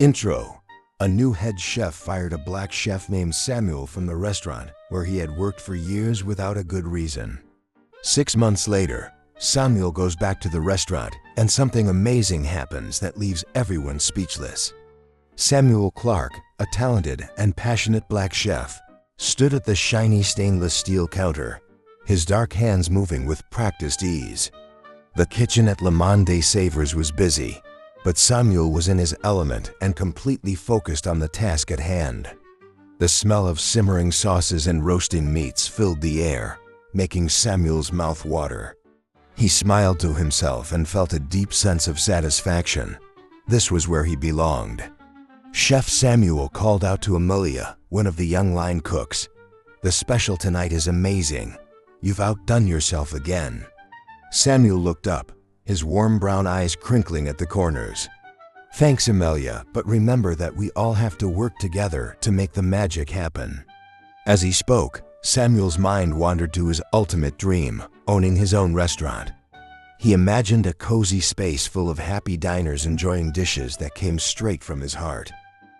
Intro. A new head chef fired a black chef named Samuel from the restaurant where he had worked for years without a good reason. 6 months later, Samuel goes back to the restaurant and something amazing happens that leaves everyone speechless. Samuel Clark, a talented and passionate black chef, stood at the shiny stainless steel counter, his dark hands moving with practiced ease. The kitchen at Le Monde Savers was busy, but Samuel was in his element and completely focused on the task at hand. The smell of simmering sauces and roasting meats filled the air, making Samuel's mouth water. He smiled to himself and felt a deep sense of satisfaction. This was where he belonged. Chef Samuel called out to Amelia, one of the young line cooks. "The special tonight is amazing. You've outdone yourself again." Samuel looked up, his warm brown eyes crinkling at the corners. "Thanks, Amelia, but remember that we all have to work together to make the magic happen." As he spoke, Samuel's mind wandered to his ultimate dream, owning his own restaurant. He imagined a cozy space full of happy diners enjoying dishes that came straight from his heart.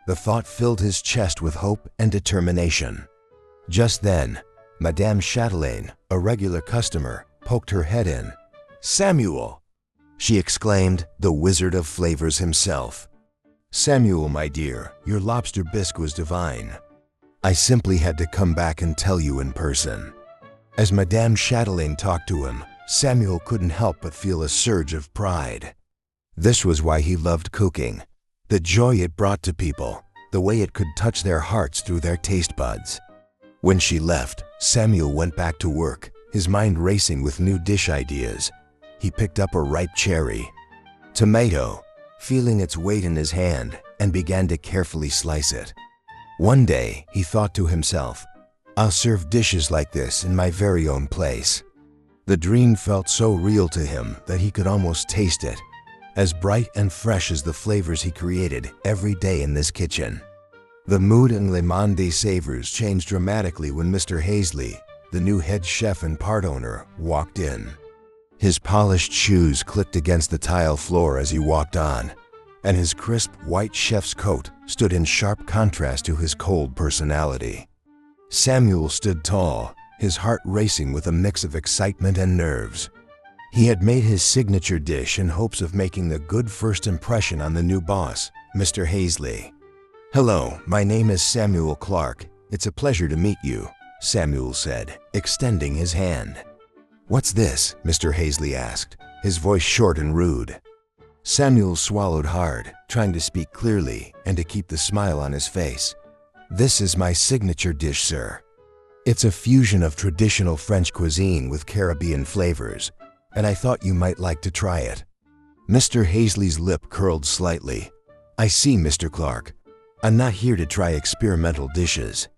The thought filled his chest with hope and determination. Just then, Madame Chatelaine, a regular customer, poked her head in. "Samuel!" she exclaimed, the wizard of flavors himself. "Samuel, my dear, your lobster bisque was divine. I simply had to come back and tell you in person." As Madame Chatelaine talked to him, Samuel couldn't help but feel a surge of pride. This was why he loved cooking. The joy it brought to people, the way it could touch their hearts through their taste buds. When she left, Samuel went back to work, his mind racing with new dish ideas. He picked up a ripe cherry, tomato, feeling its weight in his hand, and began to carefully slice it. One day, he thought to himself, "I'll serve dishes like this in my very own place." The dream felt so real to him that he could almost taste it, as bright and fresh as the flavors he created every day in this kitchen. The mood in Le Monde Savers changed dramatically when Mr. Hazley, the new head chef and part owner, walked in. His polished shoes clicked against the tile floor as he walked on, and his crisp white chef's coat stood in sharp contrast to his cold personality. Samuel stood tall, his heart racing with a mix of excitement and nerves. He had made his signature dish in hopes of making a good first impression on the new boss, Mr. Hazley. "Hello, my name is Samuel Clark. It's a pleasure to meet you," Samuel said, extending his hand. "What's this?" Mr. Hazley asked, his voice short and rude. Samuel swallowed hard, trying to speak clearly and to keep the smile on his face. "This is my signature dish, sir. It's a fusion of traditional French cuisine with Caribbean flavors, and I thought you might like to try it." Mr. Hazley's lip curled slightly. "I see, Mr. Clark. I'm not here to try experimental dishes.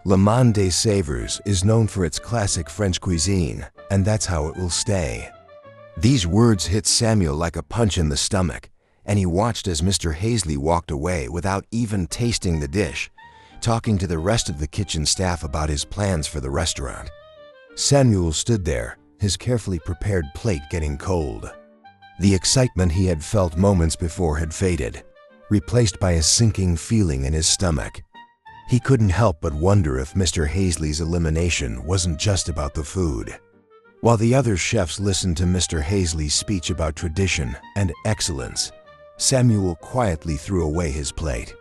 Le Monde Savers is known for its classic French cuisine, and that's how it will stay." These words hit Samuel like a punch in the stomach, and he watched as Mr. Hazley walked away without even tasting the dish, talking to the rest of the kitchen staff about his plans for the restaurant. Samuel stood there, his carefully prepared plate getting cold. The excitement he had felt moments before had faded, replaced by a sinking feeling in his stomach. He couldn't help but wonder if Mr. Hazley's elimination wasn't just about the food. While the other chefs listened to Mr. Hazley's speech about tradition and excellence, Samuel quietly threw away his plate.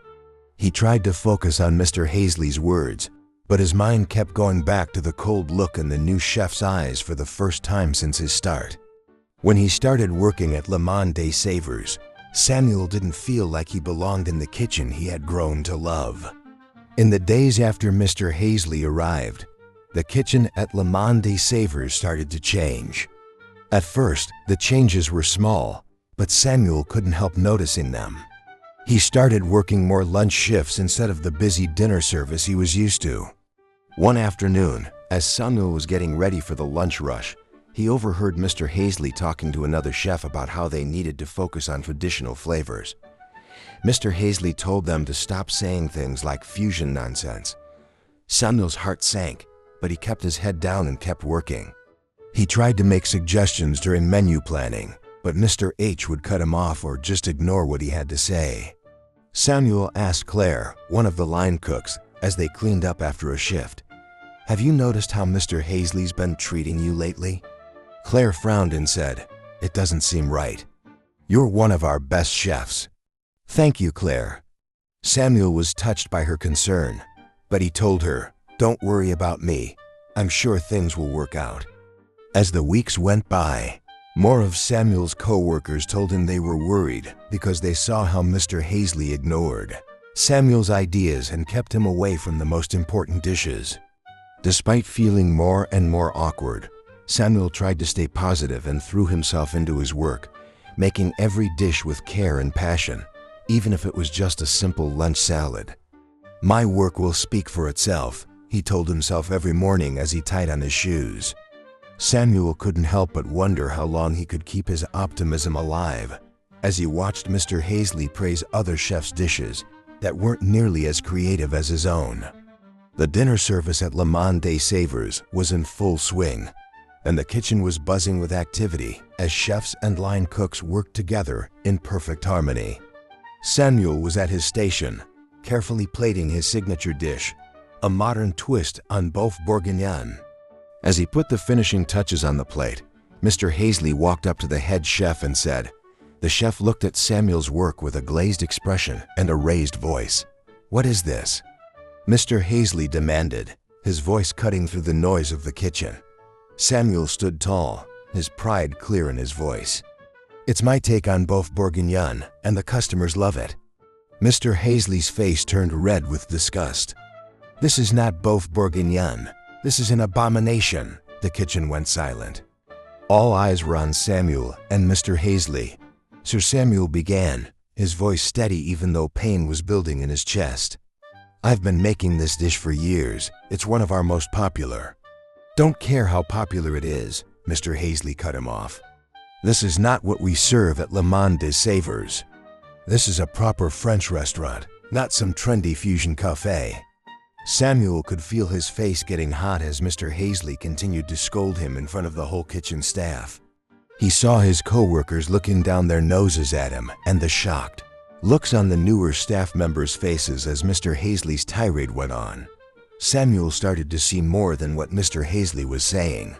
He tried to focus on Mr. Hazley's words, but his mind kept going back to the cold look in the new chef's eyes for the first time since his start. When he started working at Le Monde Savers, Samuel didn't feel like he belonged in the kitchen he had grown to love. In the days after Mr. Hazley arrived, the kitchen at Le Monde Savers started to change. At first, the changes were small, but Samuel couldn't help noticing them. He started working more lunch shifts instead of the busy dinner service he was used to. One afternoon, as Samuel was getting ready for the lunch rush, he overheard Mr. Hazley talking to another chef about how they needed to focus on traditional flavors. Mr. Hazley told them to stop saying things like fusion nonsense. Samuel's heart sank, but he kept his head down and kept working. He tried to make suggestions during menu planning, but Mr. H would cut him off or just ignore what he had to say. Samuel asked Claire, one of the line cooks, as they cleaned up after a shift. "Have you noticed how Mr. Hazley's been treating you lately?" Claire frowned and said, "It doesn't seem right. You're one of our best chefs." "Thank you, Claire." Samuel was touched by her concern, but he told her, "Don't worry about me. I'm sure things will work out." As the weeks went by, more of Samuel's co-workers told him they were worried because they saw how Mr. Hazley ignored Samuel's ideas and kept him away from the most important dishes. Despite feeling more and more awkward, Samuel tried to stay positive and threw himself into his work, making every dish with care and passion, even if it was just a simple lunch salad. "My work will speak for itself," he told himself every morning as he tied on his shoes. Samuel couldn't help but wonder how long he could keep his optimism alive as he watched Mr. Hazley praise other chefs' dishes that weren't nearly as creative as his own. The dinner service at Le Monde des Saveurs was in full swing, and the kitchen was buzzing with activity as chefs and line cooks worked together in perfect harmony. Samuel was at his station, carefully plating his signature dish, a modern twist on boeuf bourguignon. As he put the finishing touches on the plate, Mr. Hazley walked up to the head chef and said. The chef looked at Samuel's work with a glazed expression and a raised voice. "What is this?" Mr. Hazley demanded, his voice cutting through the noise of the kitchen. Samuel stood tall, his pride clear in his voice. "It's my take on boeuf bourguignon, and the customers love it." Mr. Hazley's face turned red with disgust. "This is not boeuf bourguignon. This is an abomination." The kitchen went silent. All eyes were on Samuel and Mr. Hazley. Sir Samuel began, his voice steady even though pain was building in his chest. "I've been making this dish for years. It's one of our most popular." "Don't care how popular it is," Mr. Hazley cut him off. "This is not what we serve at Le Monde des Saveurs. This is a proper French restaurant, not some trendy fusion cafe." Samuel could feel his face getting hot as Mr. Hazley continued to scold him in front of the whole kitchen staff. He saw his co-workers looking down their noses at him and the shocked looks on the newer staff members' faces as Mr. Hazley's tirade went on. Samuel started to see more than what Mr. Hazley was saying.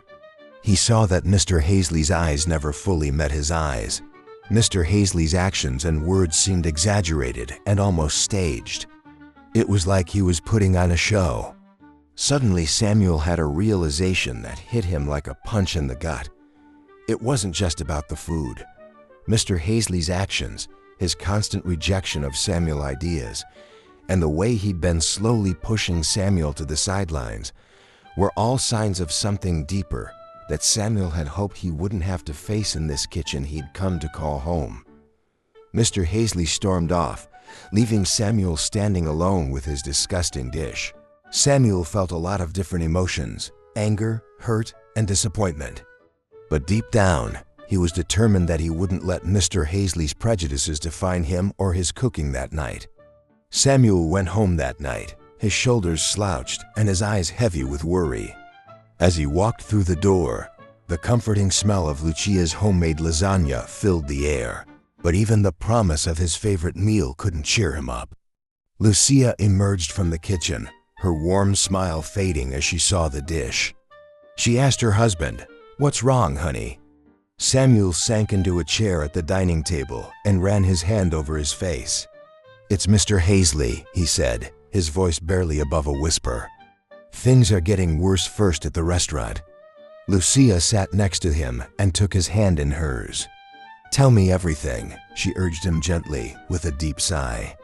He saw that Mr. Hazley's eyes never fully met his eyes. Mr. Hazley's actions and words seemed exaggerated and almost staged. It was like he was putting on a show. Suddenly, Samuel had a realization that hit him like a punch in the gut. It wasn't just about the food. Mr. Hazley's actions, his constant rejection of Samuel's ideas, and the way he'd been slowly pushing Samuel to the sidelines were all signs of something deeper that Samuel had hoped he wouldn't have to face in this kitchen he'd come to call home. Mr. Hazley stormed off, leaving Samuel standing alone with his disgusting dish. Samuel felt a lot of different emotions: anger, hurt, and disappointment. But deep down, he was determined that he wouldn't let Mr. Hazley's prejudices define him or his cooking that night. Samuel went home that night, his shoulders slouched and his eyes heavy with worry. As he walked through the door, the comforting smell of Lucia's homemade lasagna filled the air, but even the promise of his favorite meal couldn't cheer him up. Lucia emerged from the kitchen, her warm smile fading as she saw the dish. She asked her husband, "What's wrong, honey?" Samuel sank into a chair at the dining table and ran his hand over his face. "It's Mr. Hazley," he said, his voice barely above a whisper. "Things are getting worse first at the restaurant." Lucia sat next to him and took his hand in hers. "Tell me everything," she urged him gently, with a deep sigh.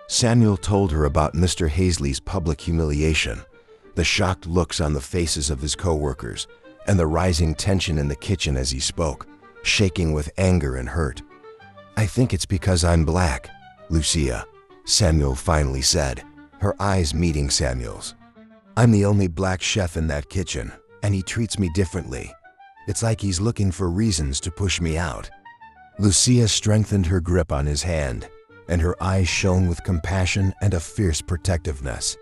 Samuel told her about Mr. Hazley's public humiliation, the shocked looks on the faces of his co-workers, and the rising tension in the kitchen as he spoke, shaking with anger and hurt. "I think it's because I'm black, Lucia," Samuel finally said, her eyes meeting Samuel's. "I'm the only black chef in that kitchen, and he treats me differently. It's like he's looking for reasons to push me out." Lucia strengthened her grip on his hand, and her eyes shone with compassion and a fierce protectiveness.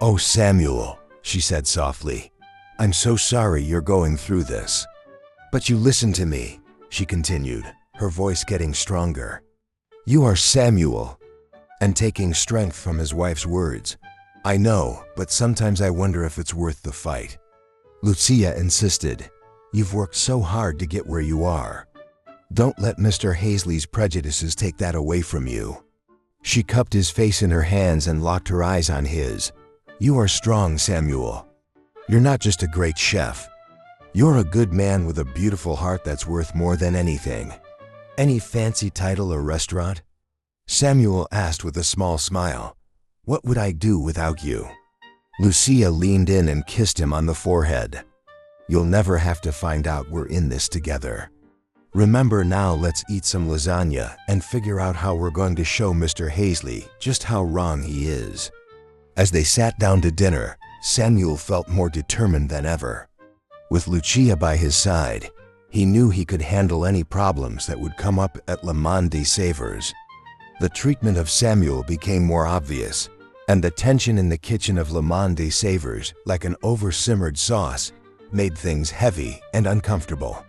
"Oh, Samuel," she said softly, "I'm so sorry you're going through this." "But you listen to me," she continued, her voice getting stronger. "You are Samuel." and taking strength from his wife's words. "I know, but sometimes I wonder if it's worth the fight." Lucia insisted, "You've worked so hard to get where you are. Don't let Mr. Hazley's prejudices take that away from you." She cupped his face in her hands and locked her eyes on his. "You are strong, Samuel. You're not just a great chef. You're a good man with a beautiful heart that's worth more than anything." "Any fancy title or restaurant?" Samuel asked with a small smile. "What would I do without you?" Lucia leaned in and kissed him on the forehead. "You'll never have to find out we're in this together. Remember, now let's eat some lasagna and figure out how we're going to show Mr. Hazley just how wrong he is." As they sat down to dinner, Samuel felt more determined than ever. With Lucia by his side, he knew he could handle any problems that would come up at Le Monde Savers. The treatment of Samuel became more obvious, and the tension in the kitchen of Le Monde Savers, like an over-simmered sauce, made things heavy and uncomfortable.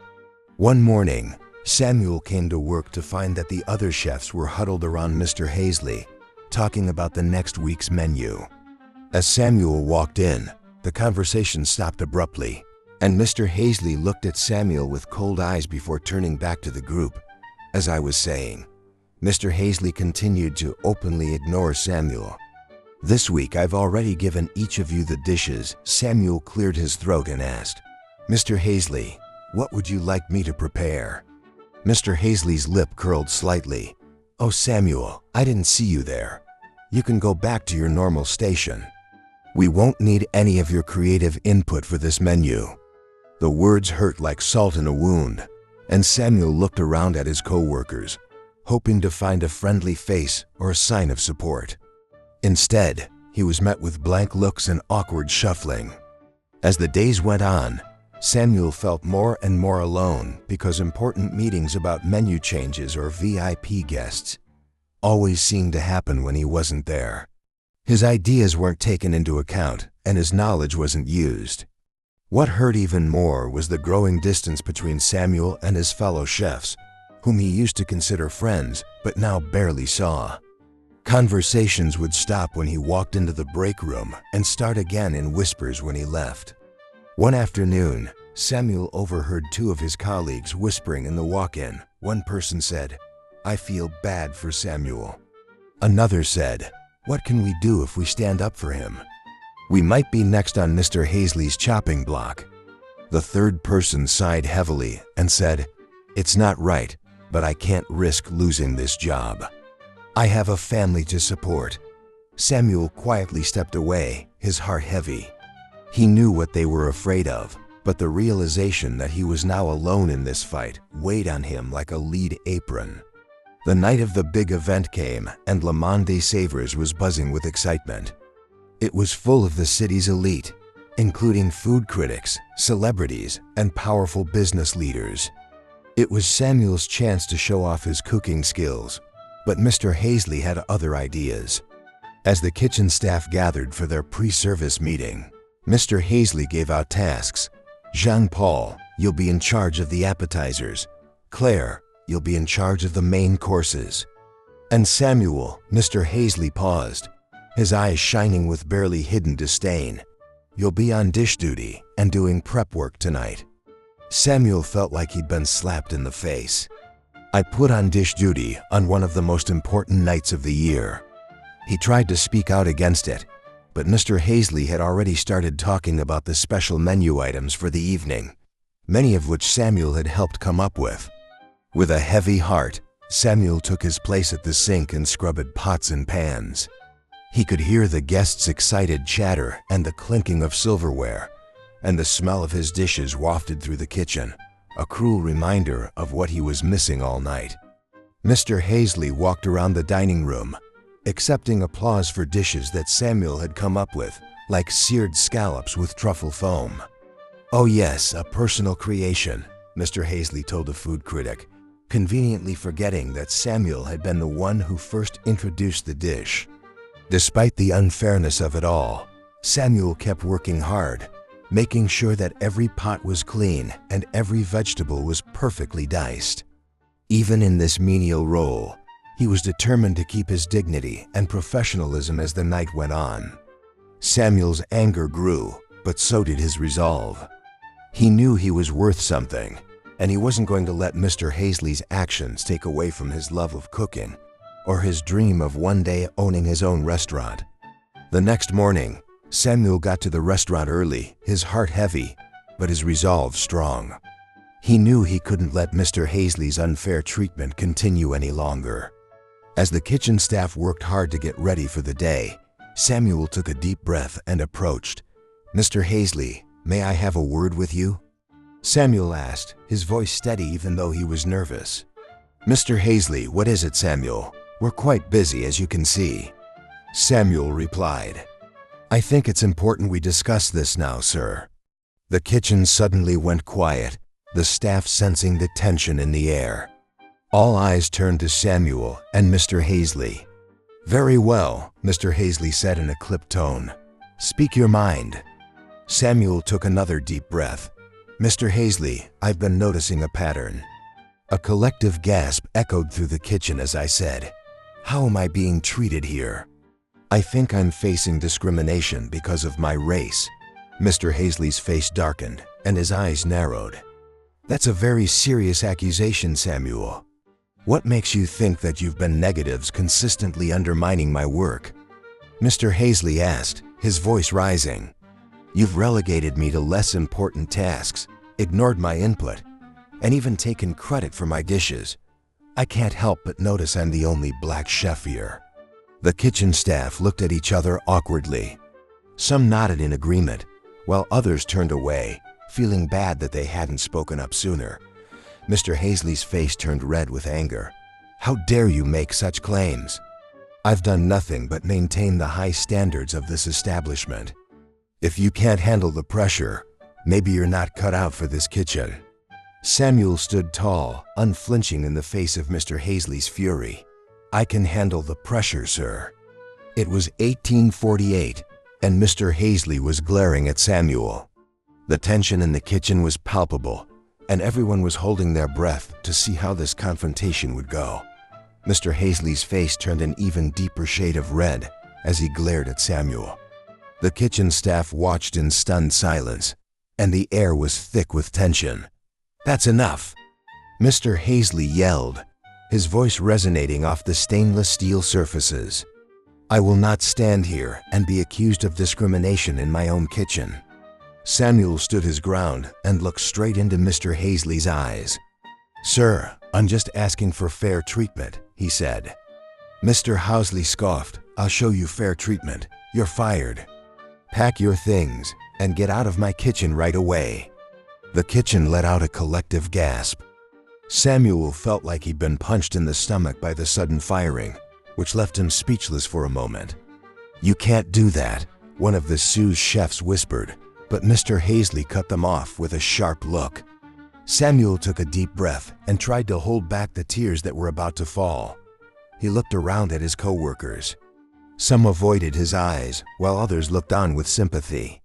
One morning, Samuel came to work to find that the other chefs were huddled around Mr. Hazley, talking about the next week's menu. As Samuel walked in, the conversation stopped abruptly, and Mr. Hazley looked at Samuel with cold eyes before turning back to the group. "As I was saying," Mr. Hazley continued to openly ignore Samuel. "This week I've already given each of you the dishes." Samuel cleared his throat and asked, "Mr. Hazley, what would you like me to prepare?" Mr. Hazley's lip curled slightly. "Oh, Samuel, I didn't see you there. You can go back to your normal station. We won't need any of your creative input for this menu." The words hurt like salt in a wound, and Samuel looked around at his co-workers, hoping to find a friendly face or a sign of support. Instead, he was met with blank looks and awkward shuffling. As the days went on, Samuel felt more and more alone because important meetings about menu changes or VIP guests always seemed to happen when he wasn't there. His ideas weren't taken into account, and his knowledge wasn't used. What hurt even more was the growing distance between Samuel and his fellow chefs, whom he used to consider friends but now barely saw. Conversations would stop when he walked into the break room and start again in whispers when he left. One afternoon, Samuel overheard two of his colleagues whispering in the walk-in. One person said, "I feel bad for Samuel." Another said, "What can we do if we stand up for him? We might be next on Mr. Hazley's chopping block." The third person sighed heavily and said, "It's not right, but I can't risk losing this job. I have a family to support." Samuel quietly stepped away, his heart heavy. He knew what they were afraid of, but the realization that he was now alone in this fight weighed on him like a lead apron. The night of the big event came, and Le Monde Savers was buzzing with excitement. It was full of the city's elite, including food critics, celebrities, and powerful business leaders. It was Samuel's chance to show off his cooking skills, but Mr. Hazley had other ideas. As the kitchen staff gathered for their pre-service meeting, Mr. Hazley gave out tasks. "Jean-Paul, you'll be in charge of the appetizers. Claire, you'll be in charge of the main courses. And Samuel," Mr. Hazley paused, his eyes shining with barely hidden disdain, "you'll be on dish duty and doing prep work tonight." Samuel felt like he'd been slapped in the face. "I put on dish duty on one of the most important nights of the year." He tried to speak out against it, but Mr. Hazley had already started talking about the special menu items for the evening, many of which Samuel had helped come up with. With a heavy heart, Samuel took his place at the sink and scrubbed pots and pans. He could hear the guests' excited chatter and the clinking of silverware, and the smell of his dishes wafted through the kitchen, a cruel reminder of what he was missing all night. Mr. Hazley walked around the dining room, accepting applause for dishes that Samuel had come up with, like seared scallops with truffle foam. "Oh yes, a personal creation," Mr. Hazley told a food critic, conveniently forgetting that Samuel had been the one who first introduced the dish. Despite the unfairness of it all, Samuel kept working hard, making sure that every pot was clean and every vegetable was perfectly diced. Even in this menial role, He was determined to keep his dignity and professionalism as the night went on. Samuel's anger grew, but so did his resolve. He knew he was worth something, and he wasn't going to let Mr. Hazley's actions take away from his love of cooking or his dream of one day owning his own restaurant. The next morning, Samuel got to the restaurant early, his heart heavy, but his resolve strong. He knew he couldn't let Mr. Hazley's unfair treatment continue any longer. As the kitchen staff worked hard to get ready for the day, Samuel took a deep breath and approached. "Mr. Hazley, may I have a word with you?" Samuel asked, his voice steady even though he was nervous. "Mr. Hazley, what is it, Samuel? We're quite busy, as you can see." Samuel replied, "I think it's important we discuss this now, sir." The kitchen suddenly went quiet, the staff sensing the tension in the air. All eyes turned to Samuel and Mr. Hazley. "Very well," Mr. Hazley said in a clipped tone. "Speak your mind." Samuel took another deep breath. "Mr. Hazley, I've been noticing a pattern." A collective gasp echoed through the kitchen as I said, "How am I being treated here?" "I think I'm facing discrimination because of my race." Mr. Hazley's face darkened and his eyes narrowed. "That's a very serious accusation, Samuel. What makes you think that you've been negatives consistently undermining my work?" Mr. Hazley asked, his voice rising. "You've relegated me to less important tasks, ignored my input, and even taken credit for my dishes. I can't help but notice I'm the only black chef here." The kitchen staff looked at each other awkwardly. Some nodded in agreement, while others turned away, feeling bad that they hadn't spoken up sooner. Mr. Hazley's face turned red with anger. "How dare you make such claims? I've done nothing but maintain the high standards of this establishment. If you can't handle the pressure, maybe you're not cut out for this kitchen." Samuel stood tall, unflinching in the face of Mr. Hazley's fury. "I can handle the pressure, sir." It was 1848, and Mr. Hazley was glaring at Samuel. The tension in the kitchen was palpable, and everyone was holding their breath to see how this confrontation would go. Mr. Hazley's face turned an even deeper shade of red as he glared at Samuel. The kitchen staff watched in stunned silence, and the air was thick with tension. "That's enough!" Mr. Hazley yelled, his voice resonating off the stainless steel surfaces. "I will not stand here and be accused of discrimination in my own kitchen." Samuel stood his ground and looked straight into Mr. Hazley's eyes. "Sir, I'm just asking for fair treatment," he said. Mr. Hazley scoffed. "I'll show you fair treatment. You're fired. Pack your things and get out of my kitchen right away." The kitchen let out a collective gasp. Samuel felt like he'd been punched in the stomach by the sudden firing, which left him speechless for a moment. "You can't do that," one of the sous chefs whispered, but Mr. Hazley cut them off with a sharp look. Samuel took a deep breath and tried to hold back the tears that were about to fall. He looked around at his co-workers. Some avoided his eyes, while others looked on with sympathy.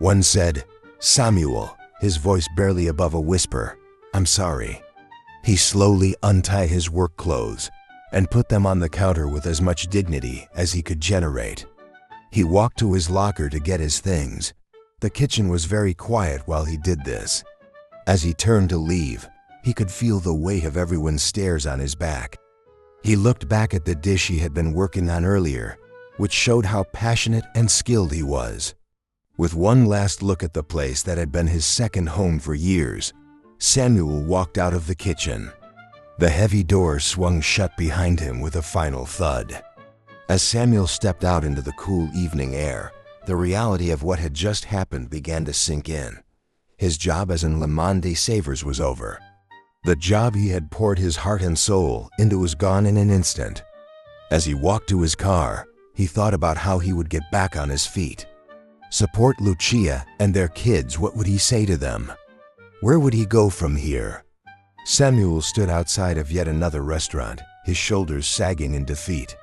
One said, "Samuel," his voice barely above a whisper, "I'm sorry." He slowly untied his work clothes and put them on the counter with as much dignity as he could generate. He walked to his locker to get his things. The kitchen was very quiet while he did this. As he turned to leave, he could feel the weight of everyone's stares on his back. He looked back at the dish he had been working on earlier, which showed how passionate and skilled he was. With one last look at the place that had been his second home for years, Samuel walked out of the kitchen. The heavy door swung shut behind him with a final thud. As Samuel stepped out into the cool evening air, the reality of what had just happened began to sink in. His job as an Le Monde Savers was over. The job he had poured his heart and soul into was gone in an instant. As he walked to his car, he thought about how he would get back on his feet. Support Lucia and their kids. What would he say to them? Where would he go from here? Samuel stood outside of yet another restaurant, his shoulders sagging in defeat.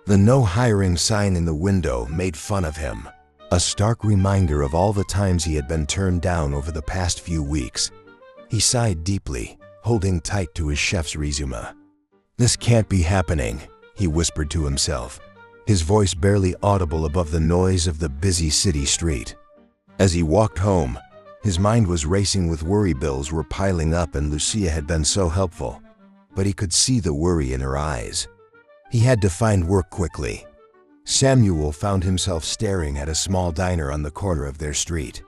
The no hiring sign in the window made fun of him, a stark reminder of all the times he had been turned down over the past few weeks. He sighed deeply, holding tight to his chef's resume. "This can't be happening," he whispered to himself, his voice barely audible above the noise of the busy city street. As he walked home, his mind was racing with worry. Bills were piling up and Lucia had been so helpful, but he could see the worry in her eyes. He had to find work quickly. Samuel found himself staring at a small diner on the corner of their street.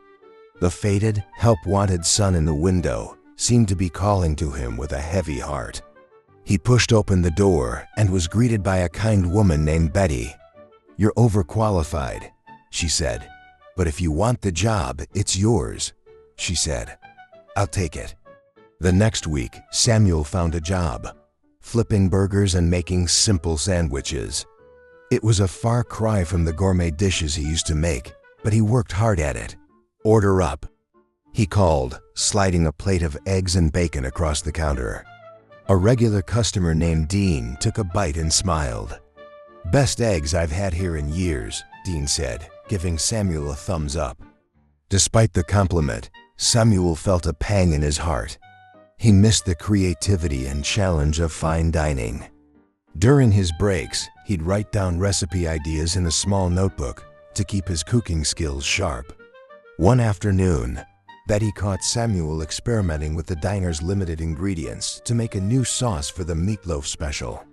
The faded, help-wanted sun in the window seemed to be calling to him with a heavy heart. He pushed open the door and was greeted by a kind woman named Betty. "You're overqualified," she said, "but if you want the job, it's yours," she said. "I'll take it." The next week, Samuel found a job, flipping burgers and making simple sandwiches. It was a far cry from the gourmet dishes he used to make, but he worked hard at it. "Order up," he called, sliding a plate of eggs and bacon across the counter. A regular customer named Dean took a bite and smiled. "Best eggs I've had here in years," Dean said, giving Samuel a thumbs up. Despite the compliment, Samuel felt a pang in his heart. He missed the creativity and challenge of fine dining. During his breaks, he'd write down recipe ideas in a small notebook to keep his cooking skills sharp. One afternoon, Betty caught Samuel experimenting with the diner's limited ingredients to make a new sauce for the meatloaf special.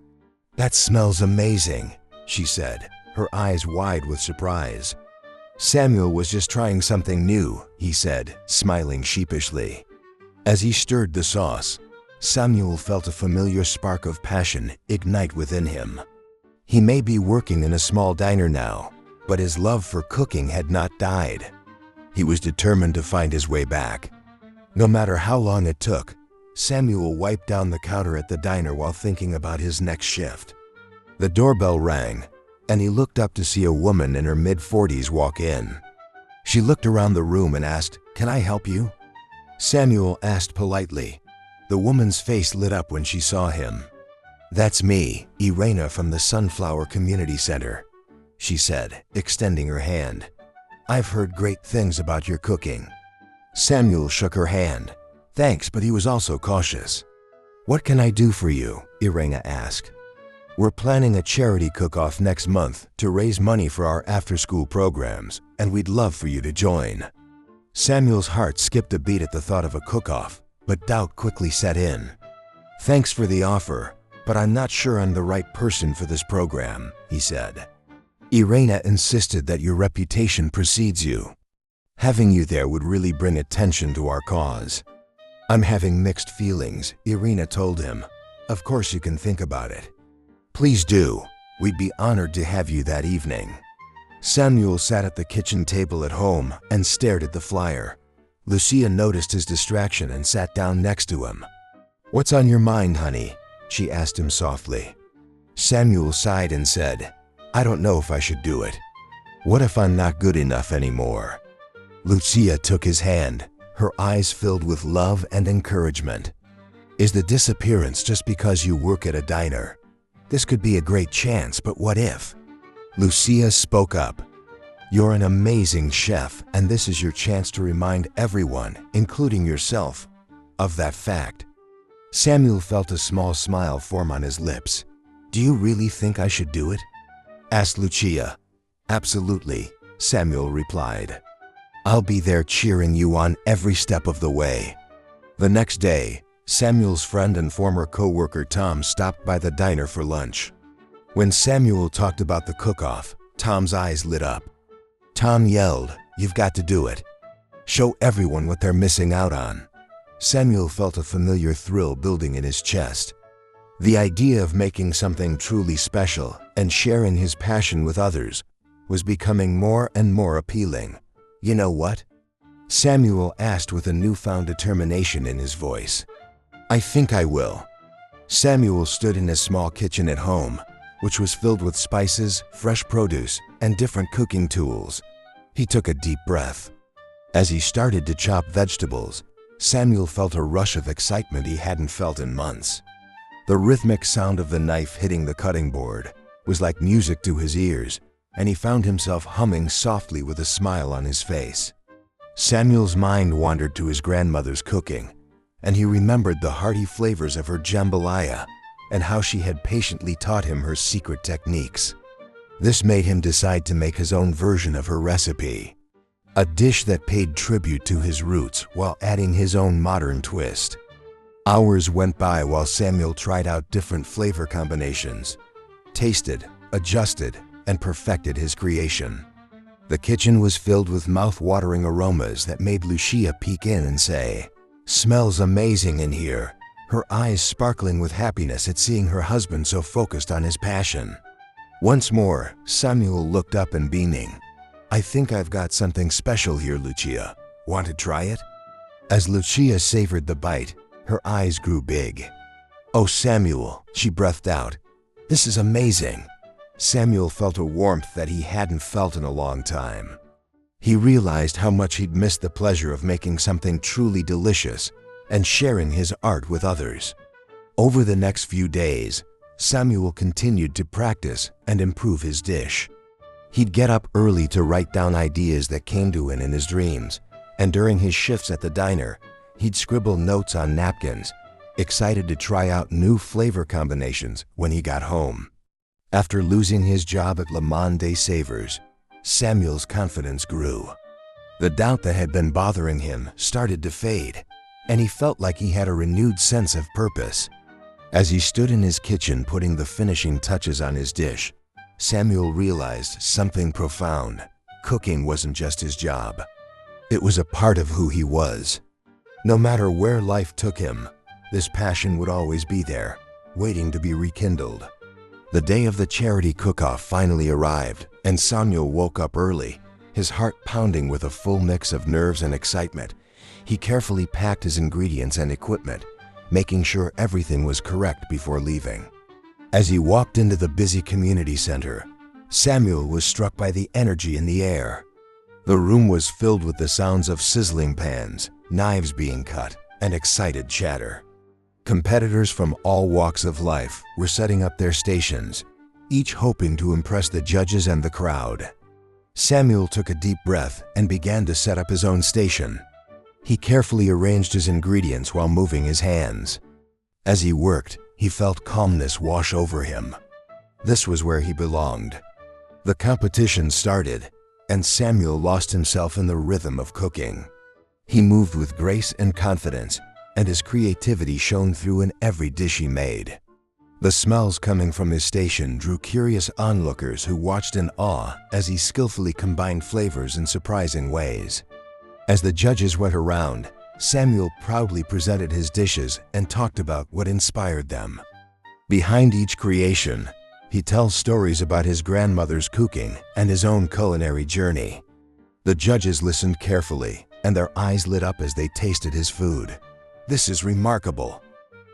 "That smells amazing," she said, her eyes wide with surprise. "Samuel was just trying something new," he said, smiling sheepishly. As he stirred the sauce, Samuel felt a familiar spark of passion ignite within him. He may be working in a small diner now, but his love for cooking had not died. He was determined to find his way back. No matter how long it took, Samuel wiped down the counter at the diner while thinking about his next shift. The doorbell rang, and he looked up to see a woman in her mid-40s walk in. She looked around the room and asked, "Can I help you?" Samuel asked politely. The woman's face lit up when she saw him. "That's me, Irena from the Sunflower Community Center," she said, extending her hand. "I've heard great things about your cooking." Samuel shook her hand. Thanks, but he was also cautious. "What can I do for you?" Irena asked. "We're planning a charity cook-off next month to raise money for our after-school programs, and we'd love for you to join." Samuel's heart skipped a beat at the thought of a cook-off, but doubt quickly set in. "Thanks for the offer, but I'm not sure I'm the right person for this program," he said. "Irena insisted that your reputation precedes you. Having you there would really bring attention to our cause." "I'm having mixed feelings," Irena told him. "Of course you can think about it." "Please do. We'd be honored to have you that evening." Samuel sat at the kitchen table at home and stared at the flyer. Lucia noticed his distraction and sat down next to him. "What's on your mind, honey?" she asked him softly. Samuel sighed and said, "I don't know if I should do it. What if I'm not good enough anymore?" Lucia took his hand, her eyes filled with love and encouragement. "Is the disappearance just because you work at a diner? This could be a great chance, but what if?" Lucia spoke up. "You're an amazing chef, and this is your chance to remind everyone, including yourself, of that fact." Samuel felt a small smile form on his lips. "Do you really think I should do it?" asked Lucia. "Absolutely," Samuel replied. "I'll be there cheering you on every step of the way." The next day, Samuel's friend and former co-worker Tom stopped by the diner for lunch. When Samuel talked about the cook-off, Tom's eyes lit up. Tom yelled, "You've got to do it. Show everyone what they're missing out on." Samuel felt a familiar thrill building in his chest. The idea of making something truly special and sharing his passion with others was becoming more and more appealing. "You know what?" Samuel asked with a newfound determination in his voice. "I think I will." Samuel stood in his small kitchen at home, which was filled with spices, fresh produce, and different cooking tools. He took a deep breath. As he started to chop vegetables, Samuel felt a rush of excitement he hadn't felt in months. The rhythmic sound of the knife hitting the cutting board was like music to his ears, and he found himself humming softly with a smile on his face. Samuel's mind wandered to his grandmother's cooking, and he remembered the hearty flavors of her jambalaya and how she had patiently taught him her secret techniques. This made him decide to make his own version of her recipe, a dish that paid tribute to his roots while adding his own modern twist. Hours went by while Samuel tried out different flavor combinations, tasted, adjusted, and perfected his creation. The kitchen was filled with mouth-watering aromas that made Lucia peek in and say, "Smells amazing in here," her eyes sparkling with happiness at seeing her husband so focused on his passion. Once more, Samuel looked up and beaming, "I think I've got something special here, Lucia. Want to try it?" As Lucia savored the bite, her eyes grew big. "Oh, Samuel," she breathed out, "this is amazing." Samuel felt a warmth that he hadn't felt in a long time. He realized how much he'd missed the pleasure of making something truly delicious and sharing his art with others. Over the next few days, Samuel continued to practice and improve his dish. He'd get up early to write down ideas that came to him in his dreams, and during his shifts at the diner, he'd scribble notes on napkins, excited to try out new flavor combinations when he got home. After losing his job at Le Monde des Saveurs, Samuel's confidence grew. The doubt that had been bothering him started to fade, and he felt like he had a renewed sense of purpose. As he stood in his kitchen putting the finishing touches on his dish, Samuel realized something profound. Cooking wasn't just his job. It was a part of who he was. No matter where life took him, this passion would always be there, waiting to be rekindled. The day of the charity cook-off finally arrived, and Samuel woke up early, his heart pounding with a full mix of nerves and excitement. He carefully packed his ingredients and equipment, making sure everything was correct before leaving. As he walked into the busy community center, Samuel was struck by the energy in the air. The room was filled with the sounds of sizzling pans, knives being cut, and excited chatter. Competitors from all walks of life were setting up their stations, each hoping to impress the judges and the crowd. Samuel took a deep breath and began to set up his own station. He carefully arranged his ingredients while moving his hands. As he worked, he felt calmness wash over him. This was where he belonged. The competition started, and Samuel lost himself in the rhythm of cooking. He moved with grace and confidence, and his creativity shone through in every dish he made. The smells coming from his station drew curious onlookers who watched in awe as he skillfully combined flavors in surprising ways. As the judges went around, Samuel proudly presented his dishes and talked about what inspired them. Behind each creation, he tells stories about his grandmother's cooking and his own culinary journey. The judges listened carefully, and their eyes lit up as they tasted his food. "This is remarkable,"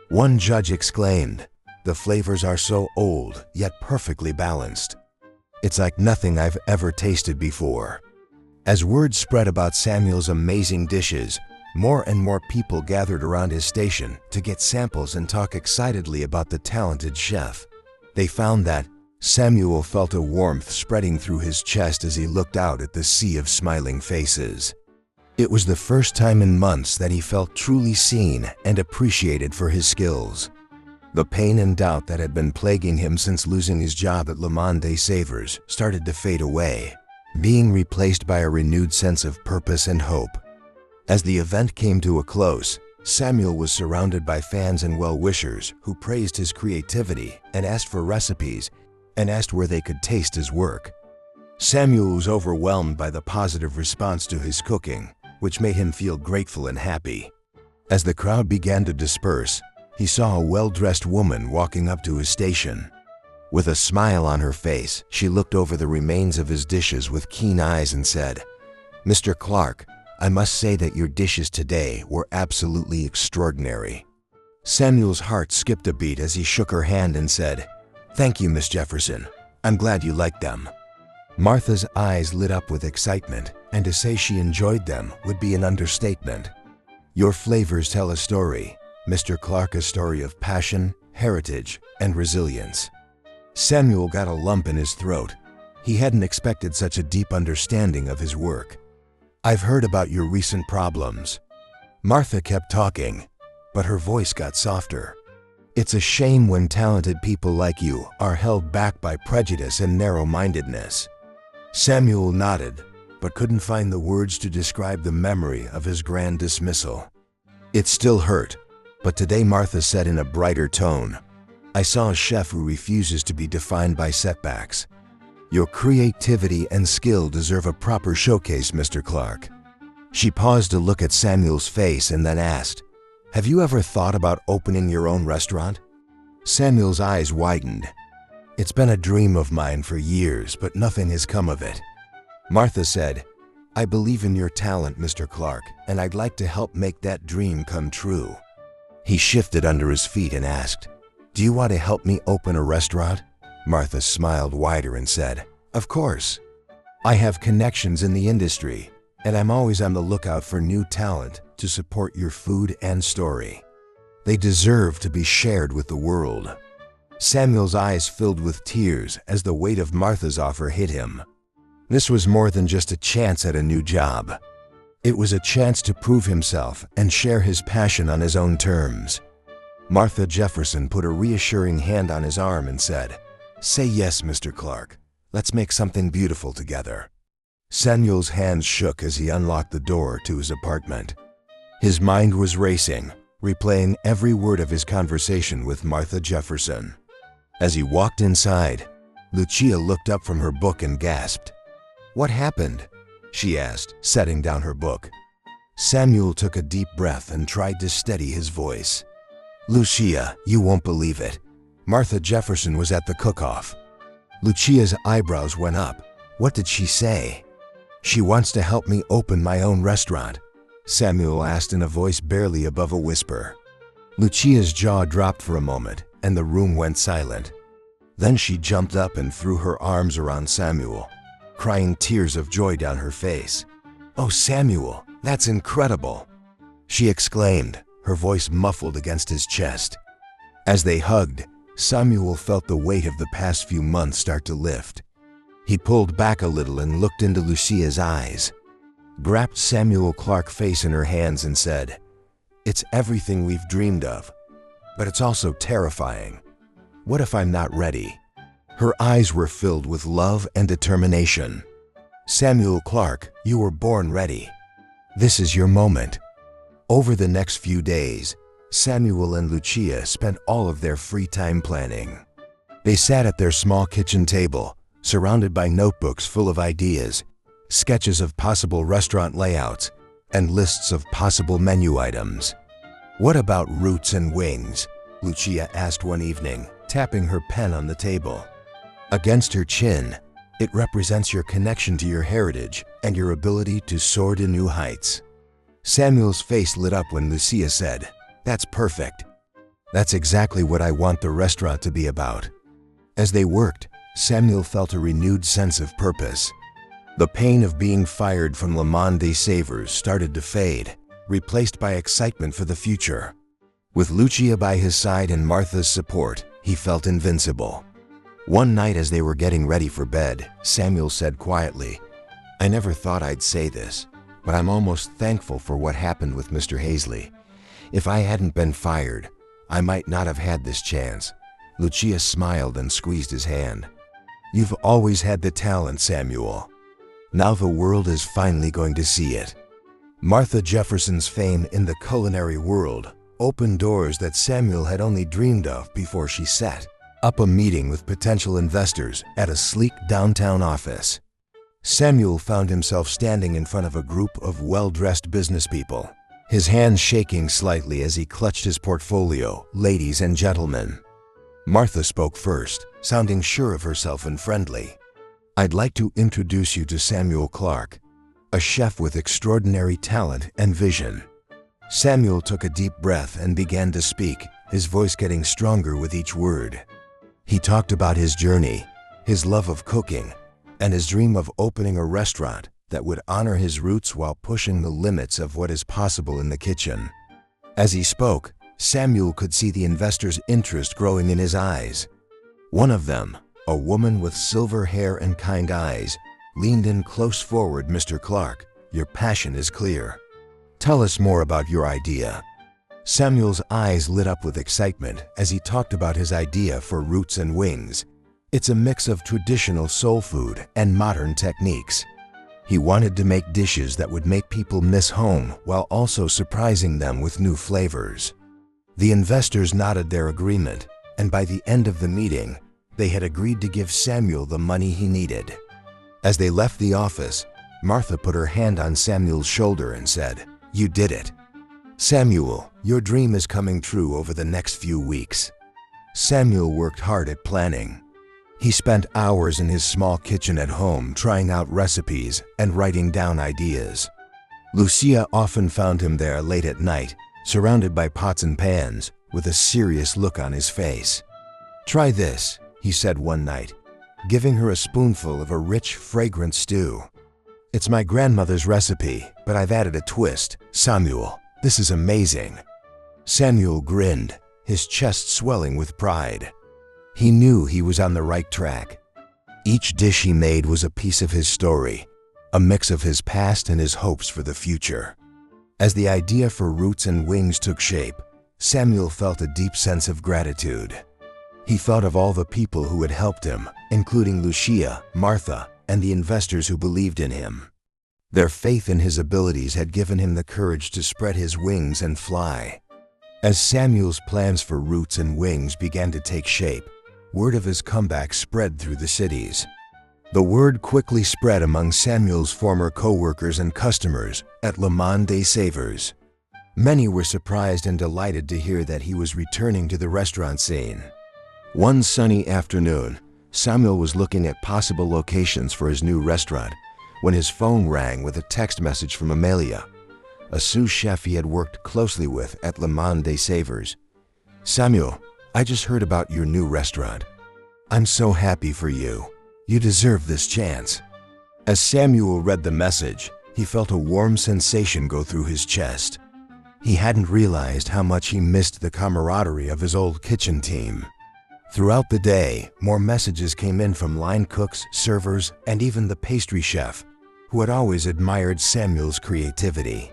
one judge exclaimed. "The flavors are so old, yet perfectly balanced. It's like nothing I've ever tasted before." As word spread about Samuel's amazing dishes, more and more people gathered around his station to get samples and talk excitedly about the talented chef. They found that Samuel felt a warmth spreading through his chest as he looked out at the sea of smiling faces. It was the first time in months that he felt truly seen and appreciated for his skills. The pain and doubt that had been plaguing him since losing his job at Le Monde des Saveurs started to fade away, being replaced by a renewed sense of purpose and hope. As the event came to a close, Samuel was surrounded by fans and well-wishers who praised his creativity and asked for recipes and asked where they could taste his work. Samuel was overwhelmed by the positive response to his cooking, which made him feel grateful and happy. As the crowd began to disperse, he saw a well-dressed woman walking up to his station. With a smile on her face, she looked over the remains of his dishes with keen eyes and said, "Mr. Clark, I must say that your dishes today were absolutely extraordinary." Samuel's heart skipped a beat as he shook her hand and said, "Thank you, Miss Jefferson. I'm glad you liked them." Martha's eyes lit up with excitement, and to say she enjoyed them would be an understatement. "Your flavors tell a story, Mr. Clark, a story of passion, heritage, and resilience." Samuel got a lump in his throat. He hadn't expected such a deep understanding of his work. "I've heard about your recent problems." Martha kept talking, but her voice got softer. It's a shame when talented people like you are held back by prejudice and narrow-mindedness." Samuel nodded, but couldn't find the words to describe the memory of his grand dismissal. It still hurt, but today Martha said in a brighter tone, "I saw a chef who refuses to be defined by setbacks. Your creativity and skill deserve a proper showcase, Mr. Clark." She paused to look at Samuel's face and then asked, "Have you ever thought about opening your own restaurant?" Samuel's eyes widened. "It's been a dream of mine for years, but nothing has come of it." Martha said, "I believe in your talent, Mr. Clark, and I'd like to help make that dream come true." He shifted under his feet and asked, "Do you want to help me open a restaurant?" Martha smiled wider and said, "Of course. I have connections in the industry, and I'm always on the lookout for new talent to support your food and story. They deserve to be shared with the world." Samuel's eyes filled with tears as the weight of Martha's offer hit him. This was more than just a chance at a new job. It was a chance to prove himself and share his passion on his own terms. Martha Jefferson put a reassuring hand on his arm and said, "Say yes, Mr. Clark. Let's make something beautiful together." Samuel's hands shook as he unlocked the door to his apartment. His mind was racing, replaying every word of his conversation with Martha Jefferson. As he walked inside, Lucia looked up from her book and gasped. "What happened?" she asked, setting down her book. Samuel took a deep breath and tried to steady his voice. "Lucia, you won't believe it. Martha Jefferson was at the cook-off." Lucia's eyebrows went up. "What did she say?" "She wants to help me open my own restaurant," Samuel asked in a voice barely above a whisper. Lucia's jaw dropped for a moment, and the room went silent. Then she jumped up and threw her arms around Samuel, crying tears of joy down her face. "Oh, Samuel, that's incredible!" she exclaimed, her voice muffled against his chest. As they hugged, Samuel felt the weight of the past few months start to lift. He pulled back a little and looked into Lucia's eyes, grabbed Samuel Clark's face in her hands and said, "It's everything we've dreamed of, but it's also terrifying. What if I'm not ready?" Her eyes were filled with love and determination. "Samuel Clark, you were born ready. This is your moment." Over the next few days, Samuel and Lucia spent all of their free time planning. They sat at their small kitchen table, surrounded by notebooks full of ideas, sketches of possible restaurant layouts, and lists of possible menu items. "What about roots and wings?" Lucia asked one evening, tapping her pen on the table. Against her chin, it represents your connection to your heritage and your ability to soar to new heights. Samuel's face lit up when Lucia said, "That's perfect. That's exactly what I want the restaurant to be about." As they worked, Samuel felt a renewed sense of purpose. The pain of being fired from Le Monde des Saveurs started to fade, replaced by excitement for the future. With Lucia by his side and Martha's support, he felt invincible. One night as they were getting ready for bed, Samuel said quietly, "I never thought I'd say this, but I'm almost thankful for what happened with Mr. Hazley. If I hadn't been fired, I might not have had this chance." Lucia smiled and squeezed his hand. "You've always had the talent, Samuel. Now the world is finally going to see it." Martha Jefferson's fame in the culinary world opened doors that Samuel had only dreamed of before she set up a meeting with potential investors at a sleek downtown office. Samuel found himself standing in front of a group of well-dressed business people, his hands shaking slightly as he clutched his portfolio. "Ladies and gentlemen." Martha spoke first, sounding sure of herself and friendly. "I'd like to introduce you to Samuel Clark, a chef with extraordinary talent and vision." Samuel took a deep breath and began to speak, his voice getting stronger with each word. He talked about his journey, his love of cooking, and his dream of opening a restaurant that would honor his roots while pushing the limits of what is possible in the kitchen. As he spoke, Samuel could see the investors' interest growing in his eyes. One of them, a woman with silver hair and kind eyes, leaned in close forward. "Mr. Clark, your passion is clear. Tell us more about your idea." Samuel's eyes lit up with excitement as he talked about his idea for Roots and Wings. It's a mix of traditional soul food and modern techniques. He wanted to make dishes that would make people miss home while also surprising them with new flavors. The investors nodded their agreement, and by the end of the meeting, they had agreed to give Samuel the money he needed. As they left the office, Martha put her hand on Samuel's shoulder and said, "You did it. Samuel, your dream is coming true over the next few weeks." Samuel worked hard at planning. He spent hours in his small kitchen at home trying out recipes and writing down ideas. Lucia often found him there late at night, surrounded by pots and pans, with a serious look on his face. "Try this," he said one night, giving her a spoonful of a rich, fragrant stew. "It's my grandmother's recipe, but I've added a twist. Samuel, this is amazing." Samuel grinned, his chest swelling with pride. He knew he was on the right track. Each dish he made was a piece of his story, a mix of his past and his hopes for the future. As the idea for Roots and Wings took shape, Samuel felt a deep sense of gratitude. He thought of all the people who had helped him, including Lucia, Martha, and the investors who believed in him. Their faith in his abilities had given him the courage to spread his wings and fly. As Samuel's plans for Roots and Wings began to take shape, word of his comeback spread through the cities. The word quickly spread among Samuel's former co-workers and customers at Le Monde des Saveurs. Many were surprised and delighted to hear that he was returning to the restaurant scene. One sunny afternoon, Samuel was looking at possible locations for his new restaurant when his phone rang with a text message from Amelia, a sous chef he had worked closely with at Le Monde des Saveurs. "Samuel, I just heard about your new restaurant. I'm so happy for you. You deserve this chance." As Samuel read the message, he felt a warm sensation go through his chest. He hadn't realized how much he missed the camaraderie of his old kitchen team. Throughout the day, more messages came in from line cooks, servers, and even the pastry chef, who had always admired Samuel's creativity.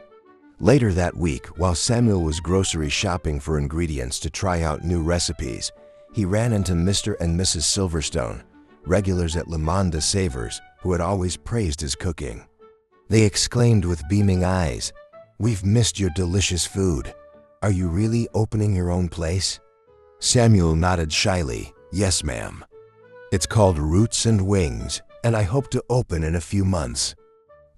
Later that week, while Samuel was grocery shopping for ingredients to try out new recipes, he ran into Mr. and Mrs. Silverstone, regulars at Le Monde des Saveurs, who had always praised his cooking. They exclaimed with beaming eyes, "We've missed your delicious food. Are you really opening your own place?" Samuel nodded shyly, "Yes, ma'am. It's called Roots and Wings, and I hope to open in a few months."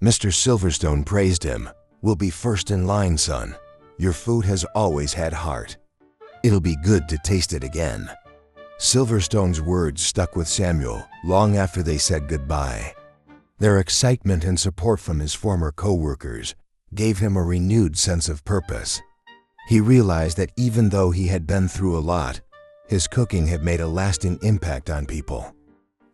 Mr. Silverstone praised him. "We'll be first in line, son. Your food has always had heart. It'll be good to taste it again." Silverstone's words stuck with Samuel long after they said goodbye. Their excitement and support from his former co-workers gave him a renewed sense of purpose. He realized that even though he had been through a lot, his cooking had made a lasting impact on people.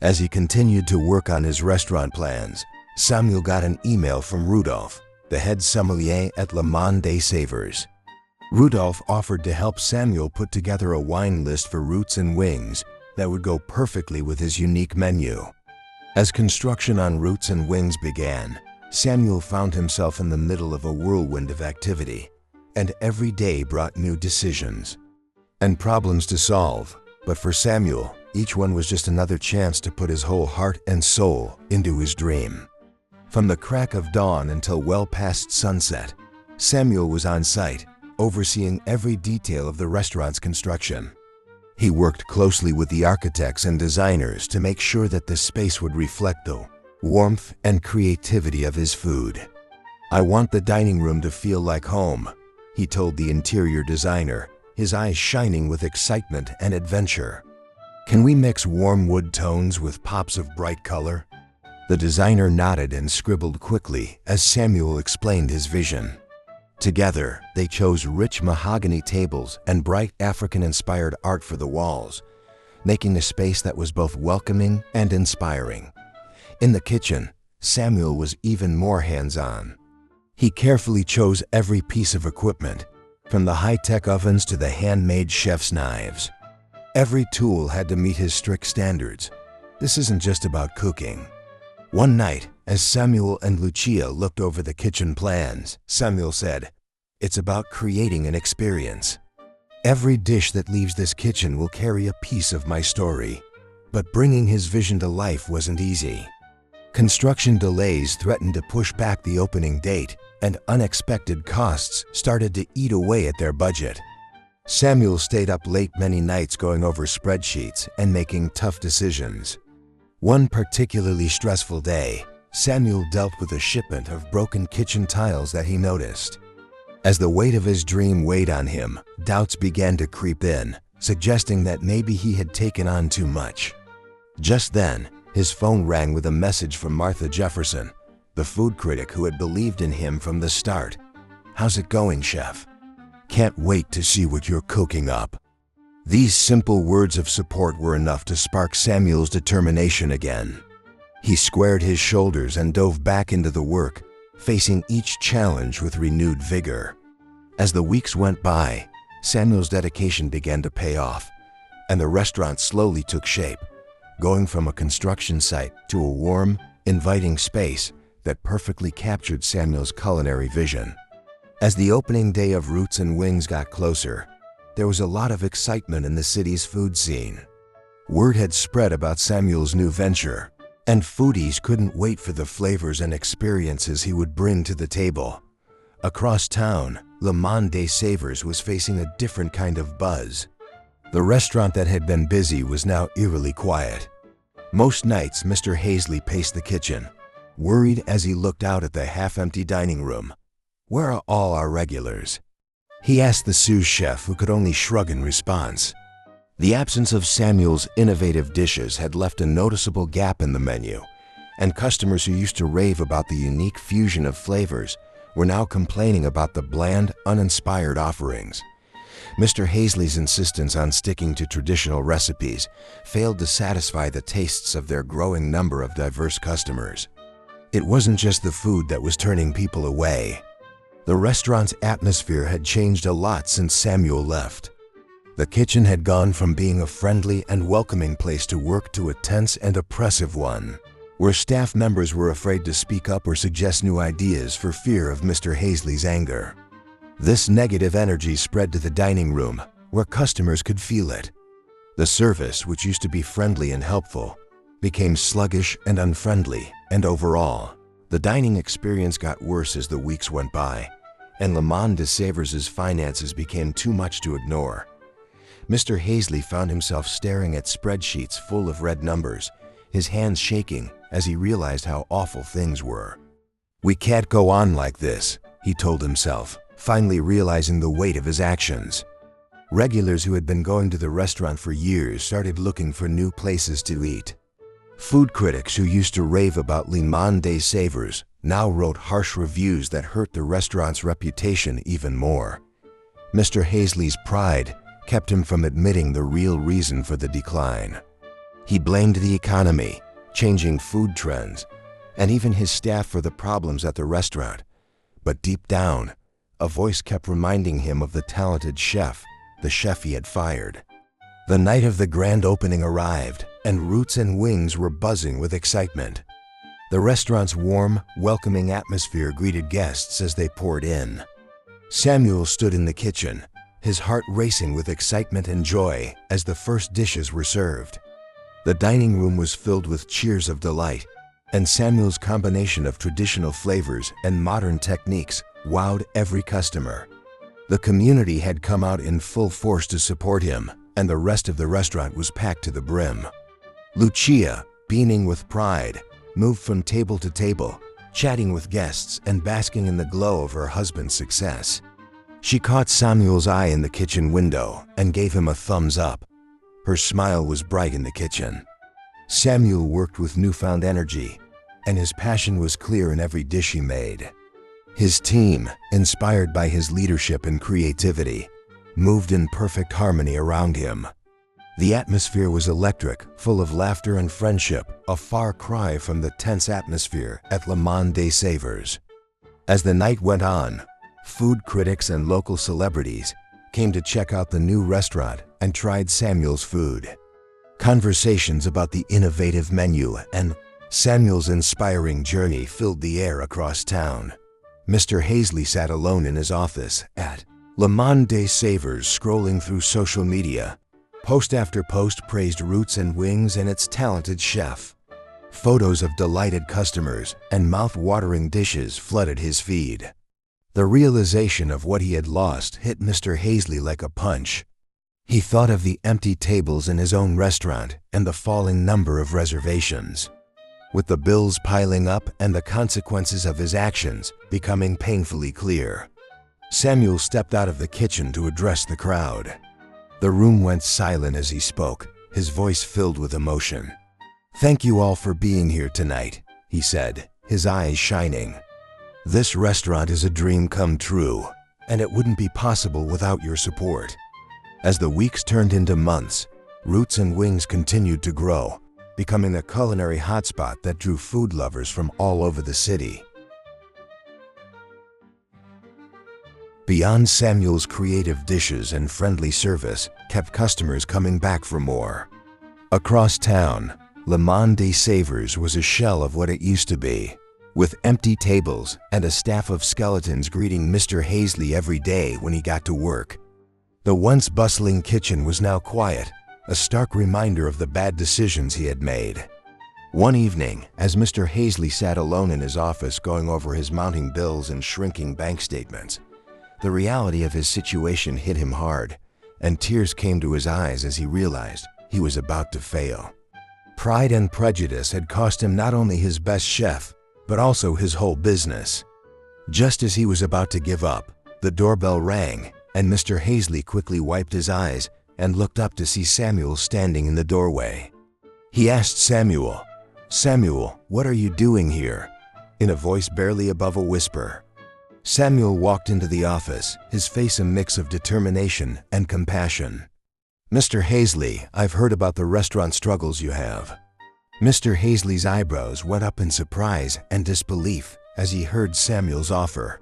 As he continued to work on his restaurant plans, Samuel got an email from Rudolph, the head sommelier at Le Monde des Saveurs. Rudolph offered to help Samuel put together a wine list for Roots and Wings that would go perfectly with his unique menu. As construction on Roots and Wings began, Samuel found himself in the middle of a whirlwind of activity, and every day brought new decisions and problems to solve. But for Samuel, each one was just another chance to put his whole heart and soul into his dream. From the crack of dawn until well past sunset, Samuel was on site, overseeing every detail of the restaurant's construction. He worked closely with the architects and designers to make sure that the space would reflect the warmth and creativity of his food. "I want the dining room to feel like home," he told the interior designer, his eyes shining with excitement and adventure. "Can we mix warm wood tones with pops of bright color?" The designer nodded and scribbled quickly as Samuel explained his vision. Together, they chose rich mahogany tables and bright African-inspired art for the walls, making a space that was both welcoming and inspiring. In the kitchen, Samuel was even more hands-on. He carefully chose every piece of equipment, from the high-tech ovens to the handmade chef's knives. Every tool had to meet his strict standards. This isn't just about cooking. One night, as Samuel and Lucia looked over the kitchen plans, Samuel said, It's about creating an experience. Every dish that leaves this kitchen will carry a piece of my story. But bringing his vision to life wasn't easy. Construction delays threatened to push back the opening date, and unexpected costs started to eat away at their budget. Samuel stayed up late many nights going over spreadsheets and making tough decisions. One particularly stressful day, Samuel dealt with a shipment of broken kitchen tiles that he noticed. As the weight of his dream weighed on him, doubts began to creep in, suggesting that maybe he had taken on too much. Just then, his phone rang with a message from Martha Jefferson, the food critic who had believed in him from the start. "How's it going, chef? Can't wait to see what you're cooking up." These simple words of support were enough to spark Samuel's determination again. He squared his shoulders and dove back into the work, facing each challenge with renewed vigor. As the weeks went by, Samuel's dedication began to pay off, and the restaurant slowly took shape, going from a construction site to a warm, inviting space that perfectly captured Samuel's culinary vision. As the opening day of Roots and Wings got closer, there was a lot of excitement in the city's food scene. Word had spread about Samuel's new venture, and foodies couldn't wait for the flavors and experiences he would bring to the table. Across town, Le Monde des Saveurs was facing a different kind of buzz. The restaurant that had been busy was now eerily quiet. Most nights, Mr. Hazley paced the kitchen, worried as he looked out at the half-empty dining room. "Where are all our regulars?" he asked the sous chef, who could only shrug in response. The absence of Samuel's innovative dishes had left a noticeable gap in the menu, and customers who used to rave about the unique fusion of flavors were now complaining about the bland, uninspired offerings. Mr. Hazley's insistence on sticking to traditional recipes failed to satisfy the tastes of their growing number of diverse customers. It wasn't just the food that was turning people away. The restaurant's atmosphere had changed a lot since Samuel left. The kitchen had gone from being a friendly and welcoming place to work to a tense and oppressive one, where staff members were afraid to speak up or suggest new ideas for fear of Mr. Hazley's anger. This negative energy spread to the dining room, where customers could feel it. The service, which used to be friendly and helpful, became sluggish and unfriendly, and overall, the dining experience got worse as the weeks went by, and Le Monde des Saveurs' finances became too much to ignore. Mr. Hazley found himself staring at spreadsheets full of red numbers, his hands shaking as he realized how awful things were. "We can't go on like this," he told himself, finally realizing the weight of his actions. Regulars who had been going to the restaurant for years started looking for new places to eat. Food critics who used to rave about Le Monde des Saveurs now wrote harsh reviews that hurt the restaurant's reputation even more. Mr. Hazley's pride kept him from admitting the real reason for the decline. He blamed the economy, changing food trends, and even his staff for the problems at the restaurant. But deep down, a voice kept reminding him of the talented chef, the chef he had fired. The night of the grand opening arrived, and Roots and Wings were buzzing with excitement. The restaurant's warm, welcoming atmosphere greeted guests as they poured in. Samuel stood in the kitchen, his heart racing with excitement and joy as the first dishes were served. The dining room was filled with cheers of delight, and Samuel's combination of traditional flavors and modern techniques wowed every customer. The community had come out in full force to support him, and the rest of the restaurant was packed to the brim. Lucia, beaming with pride, moved from table to table, chatting with guests and basking in the glow of her husband's success. She caught Samuel's eye in the kitchen window and gave him a thumbs up. Her smile was bright in the kitchen. Samuel worked with newfound energy, and his passion was clear in every dish he made. His team, inspired by his leadership and creativity, moved in perfect harmony around him. The atmosphere was electric, full of laughter and friendship, a far cry from the tense atmosphere at Le Monde des Saveurs. As the night went on, food critics and local celebrities came to check out the new restaurant and tried Samuel's food. Conversations about the innovative menu and Samuel's inspiring journey filled the air across town. Mr. Hazley sat alone in his office at Le Monde des Saveurs, scrolling through social media. Post after post praised Roots and Wings and its talented chef. Photos of delighted customers and mouth-watering dishes flooded his feed. The realization of what he had lost hit Mr. Hazley like a punch. He thought of the empty tables in his own restaurant and the falling number of reservations. With the bills piling up and the consequences of his actions becoming painfully clear, Samuel stepped out of the kitchen to address the crowd. The room went silent as he spoke, his voice filled with emotion. "Thank you all for being here tonight," he said, his eyes shining. "This restaurant is a dream come true, and it wouldn't be possible without your support." As the weeks turned into months, Roots and Wings continued to grow, becoming a culinary hotspot that drew food lovers from all over the city. Beyond Samuel's creative dishes and friendly service kept customers coming back for more. Across town, Le Monde des Saveurs was a shell of what it used to be, with empty tables and a staff of skeletons greeting Mr. Hazley every day when he got to work. The once bustling kitchen was now quiet, a stark reminder of the bad decisions he had made. One evening, as Mr. Hazley sat alone in his office going over his mounting bills and shrinking bank statements, the reality of his situation hit him hard, and tears came to his eyes as he realized he was about to fail. Pride and prejudice had cost him not only his best chef, but also his whole business. Just as he was about to give up, the doorbell rang, and Mr. Hazley quickly wiped his eyes and looked up to see Samuel standing in the doorway. He asked Samuel, "Samuel, what are you doing here?" in a voice barely above a whisper. Samuel walked into the office, his face a mix of determination and compassion. "Mr. Hazley, I've heard about the restaurant struggles you have." Mr. Hazley's eyebrows went up in surprise and disbelief as he heard Samuel's offer.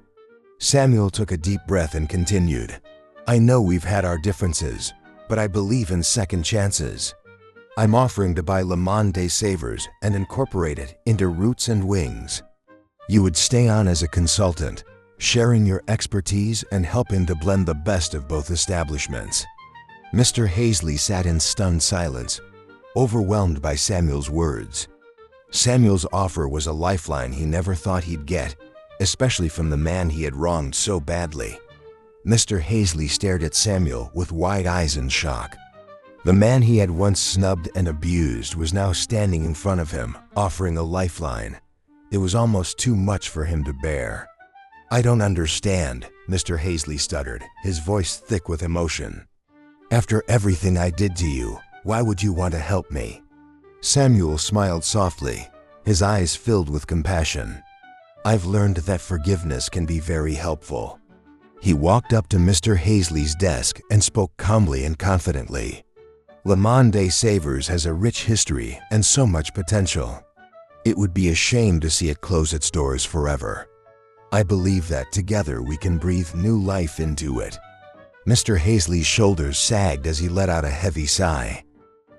Samuel took a deep breath and continued, "I know we've had our differences, but I believe in second chances. I'm offering to buy Le Monde des Saveurs and incorporate it into Roots and Wings. You would stay on as a consultant, sharing your expertise and helping to blend the best of both establishments." Mr. Hazley sat in stunned silence, overwhelmed by Samuel's words. Samuel's offer was a lifeline he never thought he'd get, especially from the man he had wronged so badly. Mr. Hazley stared at Samuel with wide eyes in shock. The man he had once snubbed and abused was now standing in front of him, offering a lifeline. It was almost too much for him to bear. "I don't understand," Mr. Hazley stuttered, his voice thick with emotion. "After everything I did to you, why would you want to help me?" Samuel smiled softly, his eyes filled with compassion. "I've learned that forgiveness can be very helpful." He walked up to Mr. Hazley's desk and spoke calmly and confidently. "Le Monde des Saveurs has a rich history and so much potential. It would be a shame to see it close its doors forever. I believe that together we can breathe new life into it." Mr. Hazley's shoulders sagged as he let out a heavy sigh.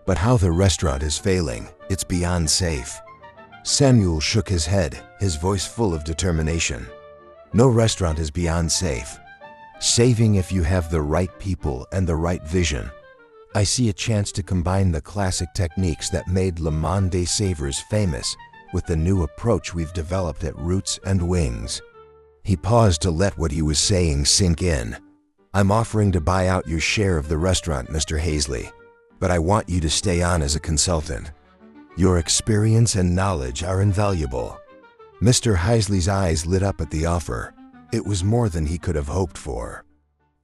"But how the restaurant is failing, it's beyond safe." Samuel shook his head, his voice full of determination. "No restaurant is beyond safe. Saving if you have the right people and the right vision. I see a chance to combine the classic techniques that made Le Monde des Saveurs famous with the new approach we've developed at Roots and Wings." He paused to let what he was saying sink in. "I'm offering to buy out your share of the restaurant, Mr. Hazley, but I want you to stay on as a consultant. Your experience and knowledge are invaluable." Mr. Hazley's eyes lit up at the offer. It was more than he could have hoped for.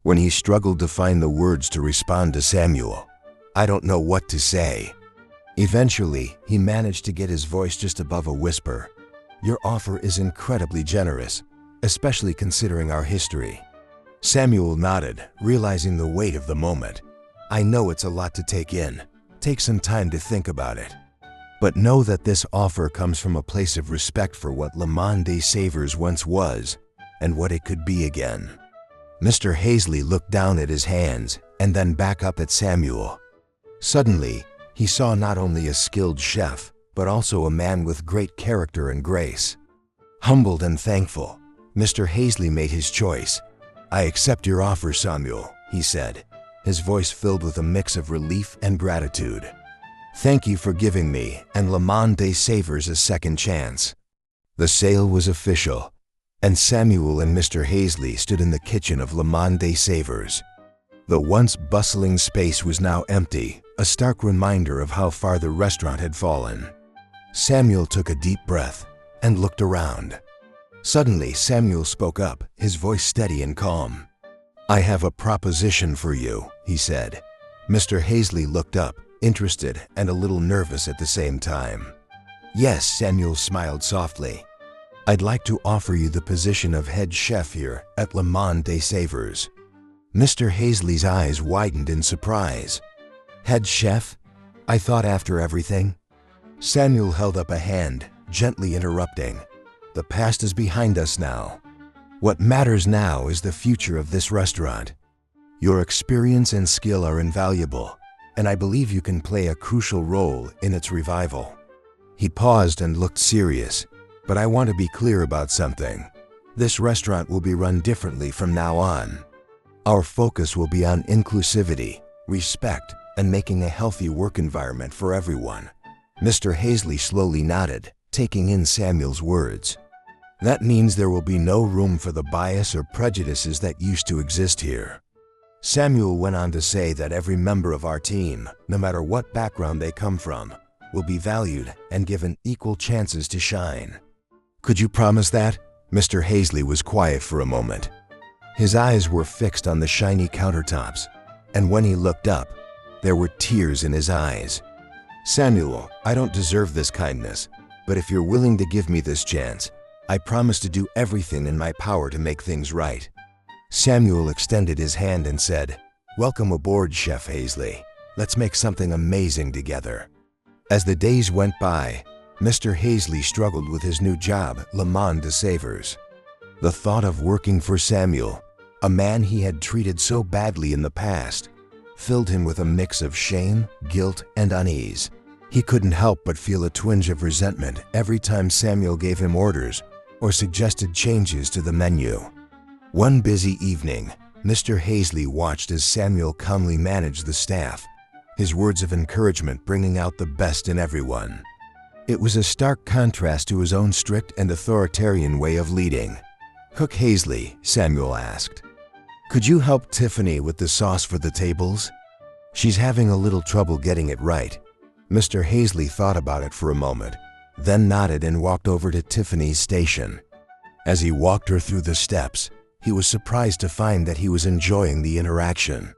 When he struggled to find the words to respond to Samuel, "I don't know what to say." Eventually, he managed to get his voice just above a whisper. "Your offer is incredibly generous, especially considering our history." Samuel nodded, realizing the weight of the moment. "I know it's a lot to take in. Take some time to think about it. But know that this offer comes from a place of respect for what Le Monde des Saveurs once was and what it could be again." Mr. Hazley looked down at his hands and then back up at Samuel. Suddenly, he saw not only a skilled chef, but also a man with great character and grace. Humbled and thankful, Mr. Hazley made his choice. "I accept your offer, Samuel," he said, his voice filled with a mix of relief and gratitude. "Thank you for giving me and Le Monde des Saveurs a second chance." The sale was official, and Samuel and Mr. Hazley stood in the kitchen of Le Monde des Saveurs. The once bustling space was now empty, a stark reminder of how far the restaurant had fallen. Samuel took a deep breath and looked around. Suddenly, Samuel spoke up, his voice steady and calm. "I have a proposition for you," he said. Mr. Hazley looked up, interested and a little nervous at the same time. "Yes," Samuel smiled softly. "I'd like to offer you the position of head chef here at Le Monde des Saveurs." Mr. Hazley's eyes widened in surprise. "Head chef? I thought after everything." Samuel held up a hand, gently interrupting. "The past is behind us now. What matters now is the future of this restaurant. Your experience and skill are invaluable, and I believe you can play a crucial role in its revival." He paused and looked serious. "But I want to be clear about something. This restaurant will be run differently from now on. Our focus will be on inclusivity, respect, and making a healthy work environment for everyone." Mr. Hazley slowly nodded, taking in Samuel's words. "That means there will be no room for the bias or prejudices that used to exist here." Samuel went on to say that every member of our team, no matter what background they come from, will be valued and given equal chances to shine. "Could you promise that?" Mr. Hazley was quiet for a moment. His eyes were fixed on the shiny countertops, and when he looked up, there were tears in his eyes. "Samuel, I don't deserve this kindness, but if you're willing to give me this chance, I promise to do everything in my power to make things right." Samuel extended his hand and said, "Welcome aboard, Chef Hazley. Let's make something amazing together." As the days went by, Mr. Hazley struggled with his new job, Le Monde des Saveurs. The thought of working for Samuel, a man he had treated so badly in the past, filled him with a mix of shame, guilt, and unease. He couldn't help but feel a twinge of resentment every time Samuel gave him orders or suggested changes to the menu. One busy evening, Mr. Hazley watched as Samuel calmly managed the staff, his words of encouragement bringing out the best in everyone. It was a stark contrast to his own strict and authoritarian way of leading. "Cook Hazley," Samuel asked, "could you help Tiffany with the sauce for the tables? She's having a little trouble getting it right." Mr. Hazley thought about it for a moment, then nodded and walked over to Tiffany's station. As he walked her through the steps, he was surprised to find that he was enjoying the interaction.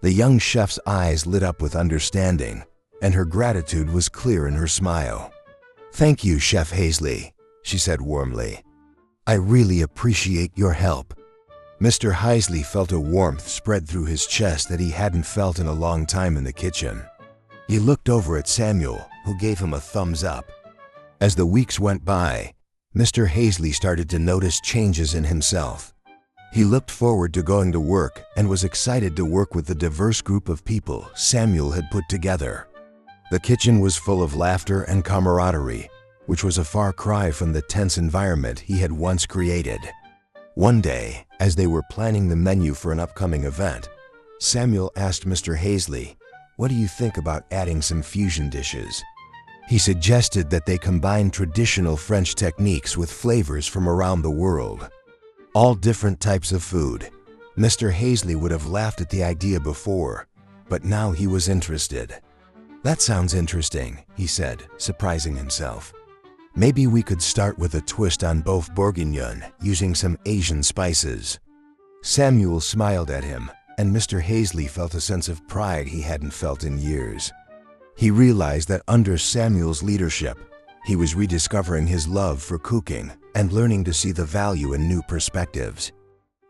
The young chef's eyes lit up with understanding, and her gratitude was clear in her smile. "Thank you, Chef Hazley," she said warmly. "I really appreciate your help." Mr. Hazley felt a warmth spread through his chest that he hadn't felt in a long time in the kitchen. He looked over at Samuel, who gave him a thumbs up. As the weeks went by, Mr. Hazley started to notice changes in himself. He looked forward to going to work and was excited to work with the diverse group of people Samuel had put together. The kitchen was full of laughter and camaraderie, which was a far cry from the tense environment he had once created. One day, as they were planning the menu for an upcoming event, Samuel asked Mr. Hazley, "What do you think about adding some fusion dishes?" He suggested that they combine traditional French techniques with flavors from around the world. All different types of food. Mr. Hazley would have laughed at the idea before, but now he was interested. "That sounds interesting," he said, surprising himself. "Maybe we could start with a twist on boeuf bourguignon using some Asian spices." Samuel smiled at him, and Mr. Hazley felt a sense of pride he hadn't felt in years. He realized that under Samuel's leadership, he was rediscovering his love for cooking and learning to see the value in new perspectives.